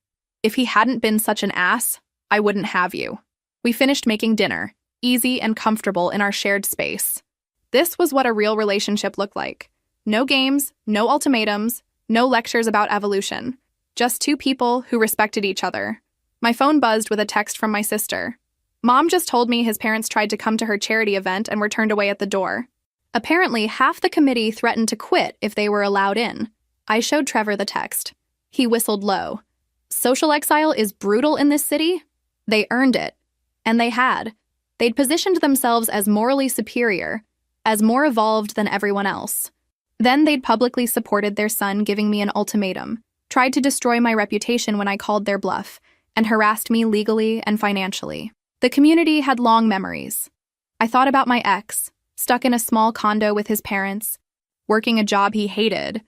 If he hadn't been such an ass, I wouldn't have you." We finished making dinner, easy and comfortable in our shared space. This was what a real relationship looked like. No games, no ultimatums, no lectures about evolution. Just two people who respected each other. My phone buzzed with a text from my sister. "Mom just told me his parents tried to come to her charity event and were turned away at the door. Apparently, half the committee threatened to quit if they were allowed in." I showed Trevor the text. He whistled low. "Social exile is brutal in this city?" They earned it. And they had. They'd positioned themselves as morally superior, as more evolved than everyone else. Then they'd publicly supported their son giving me an ultimatum, tried to destroy my reputation when I called their bluff, and harassed me legally and financially. The community had long memories. I thought about my ex, stuck in a small condo with his parents, working a job he hated,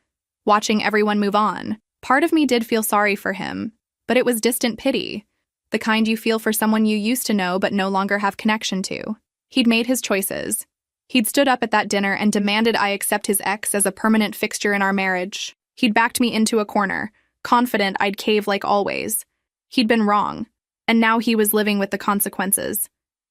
watching everyone move on. Part of me did feel sorry for him, but it was distant pity, the kind you feel for someone you used to know but no longer have connection to. He'd made his choices. He'd stood up at that dinner and demanded I accept his ex as a permanent fixture in our marriage. He'd backed me into a corner, confident I'd cave like always. He'd been wrong, and now he was living with the consequences.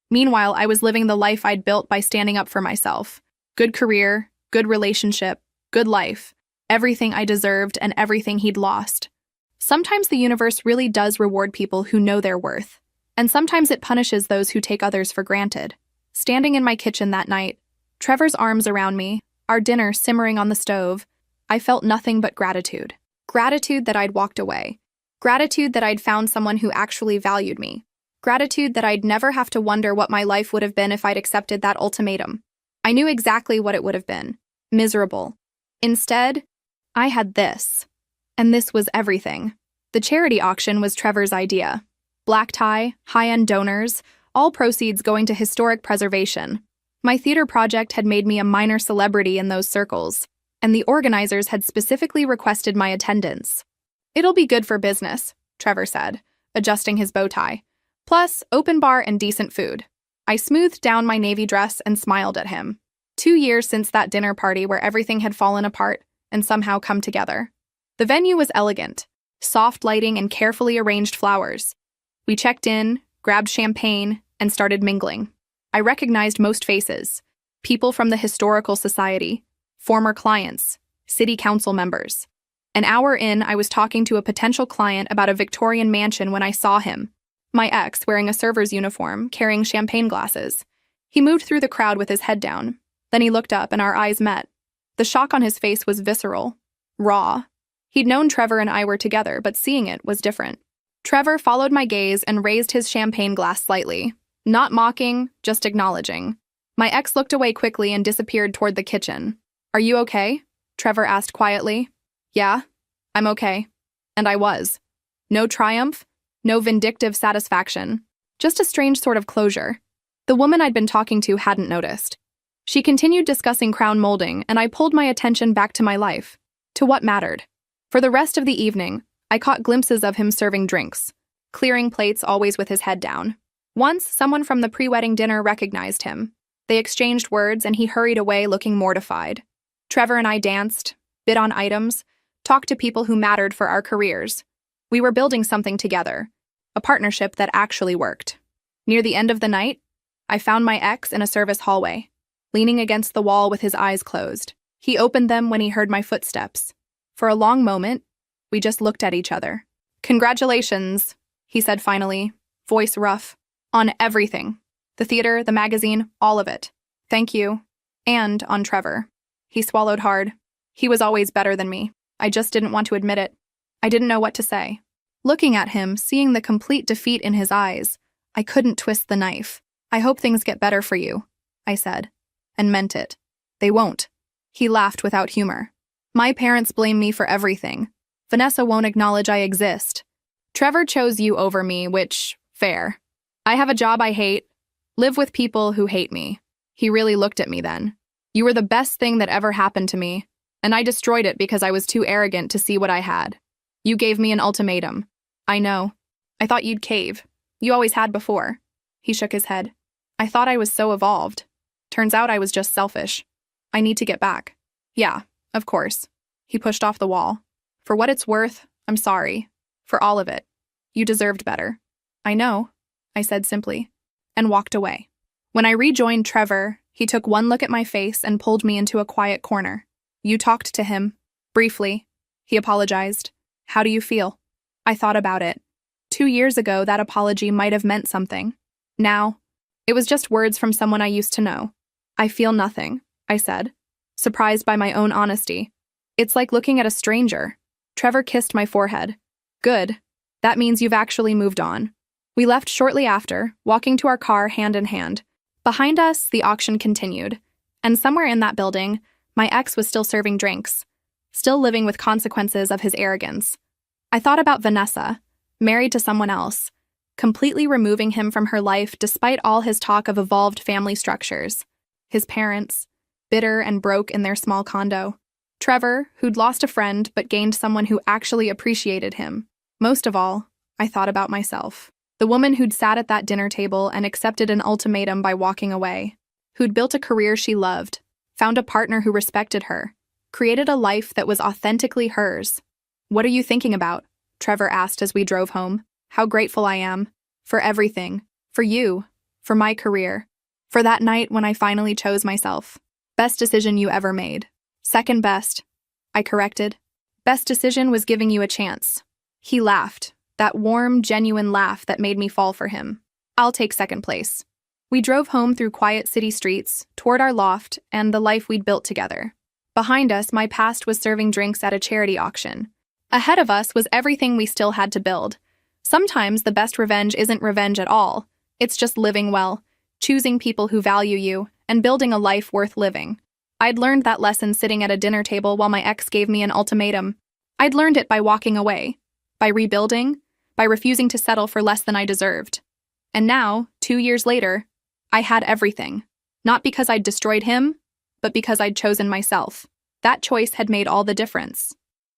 Meanwhile, I was living the life I'd built by standing up for myself. Good career, good relationship, good life. Everything I deserved and everything he'd lost. Sometimes the universe really does reward people who know their worth, and sometimes it punishes those who take others for granted. Standing in my kitchen that night, Trevor's arms around me, our dinner simmering on the stove, I felt nothing but gratitude. Gratitude that I'd walked away. Gratitude that I'd found someone who actually valued me. Gratitude that I'd never have to wonder what my life would have been if I'd accepted that ultimatum. I knew exactly what it would have been. Miserable. Instead, I had this. And this was everything. The charity auction was Trevor's idea. Black tie, high-end donors, all proceeds going to historic preservation. My theater project had made me a minor celebrity in those circles, and the organizers had specifically requested my attendance. "It'll be good for business," Trevor said, adjusting his bow tie. "Plus, open bar and decent food." I smoothed down my navy dress and smiled at him. 2 years since that dinner party where everything had fallen apart and somehow come together. The venue was elegant, soft lighting and carefully arranged flowers. We checked in, grabbed champagne, and started mingling. I recognized most faces. People from the Historical Society, former clients, city council members. An hour in, I was talking to a potential client about a Victorian mansion when I saw him. My ex, wearing a server's uniform, carrying champagne glasses. He moved through the crowd with his head down. Then he looked up and our eyes met. The shock on his face was visceral, raw. He'd known Trevor and I were together, but seeing it was different. Trevor followed my gaze and raised his champagne glass slightly. Not mocking, just acknowledging. My ex looked away quickly and disappeared toward the kitchen. "Are you okay?" Trevor asked quietly. "Yeah, I'm okay." And I was. No triumph, no vindictive satisfaction, just a strange sort of closure. The woman I'd been talking to hadn't noticed. She continued discussing crown molding, and I pulled my attention back to my life, to what mattered. For the rest of the evening, I caught glimpses of him serving drinks, clearing plates always with his head down. Once, someone from the pre-wedding dinner recognized him. They exchanged words, and he hurried away looking mortified. Trevor and I danced, bid on items, talked to people who mattered for our careers. We were building something together, a partnership that actually worked. Near the end of the night, I found my ex in a service hallway, leaning against the wall with his eyes closed. He opened them when he heard my footsteps. For a long moment, we just looked at each other. "Congratulations," he said finally, voice rough. "On everything. The theater, the magazine, all of it. Thank you. And on Trevor." He swallowed hard. He was always better than me. I just didn't want to admit it. I didn't know what to say. Looking at him, seeing the complete defeat in his eyes, I couldn't twist the knife. "I hope things get better for you," I said, and meant it. "They won't." He laughed without humor. "My parents blame me for everything. Vanessa won't acknowledge I exist. Trevor chose you over me, which, fair. I have a job I hate, live with people who hate me." He really looked at me then. "You were the best thing that ever happened to me, and I destroyed it because I was too arrogant to see what I had. You gave me an ultimatum. I know. I thought you'd cave. You always had before." He shook his head. "I thought I was so evolved. Turns out I was just selfish. I need to get back." "Yeah, of course." He pushed off the wall. "For what it's worth, I'm sorry. For all of it. You deserved better." "I know," I said simply, and walked away. When I rejoined Trevor, he took one look at my face and pulled me into a quiet corner. "You talked to him. Briefly." He apologized. "How do you feel?" I thought about it. 2 years ago, that apology might have meant something. Now, it was just words from someone I used to know. "I feel nothing," I said, surprised by my own honesty. "It's like looking at a stranger." Trevor kissed my forehead. "Good. That means you've actually moved on." We left shortly after, walking to our car hand in hand. Behind us, the auction continued, and somewhere in that building, my ex was still serving drinks, still living with consequences of his arrogance. I thought about Vanessa, married to someone else, completely removing him from her life despite all his talk of evolved family structures. His parents, bitter and broke in their small condo. Trevor, who'd lost a friend but gained someone who actually appreciated him. Most of all, I thought about myself. The woman who'd sat at that dinner table and accepted an ultimatum by walking away. Who'd built a career she loved, found a partner who respected her, created a life that was authentically hers. "What are you thinking about?" Trevor asked as we drove home. "How grateful I am. For everything. For you. For my career. For that night when I finally chose myself. Best decision you ever made." "Second best," I corrected. "Best decision was giving you a chance." He laughed, that warm, genuine laugh that made me fall for him. "I'll take second place." We drove home through quiet city streets, toward our loft and the life we'd built together. Behind us, my past was serving drinks at a charity auction. Ahead of us was everything we still had to build. Sometimes the best revenge isn't revenge at all. It's just living well, choosing people who value you, and building a life worth living. I'd learned that lesson sitting at a dinner table while my ex gave me an ultimatum. I'd learned it by walking away, by rebuilding, by refusing to settle for less than I deserved. And now, 2 years later, I had everything. Not because I'd destroyed him, but because I'd chosen myself. That choice had made all the difference.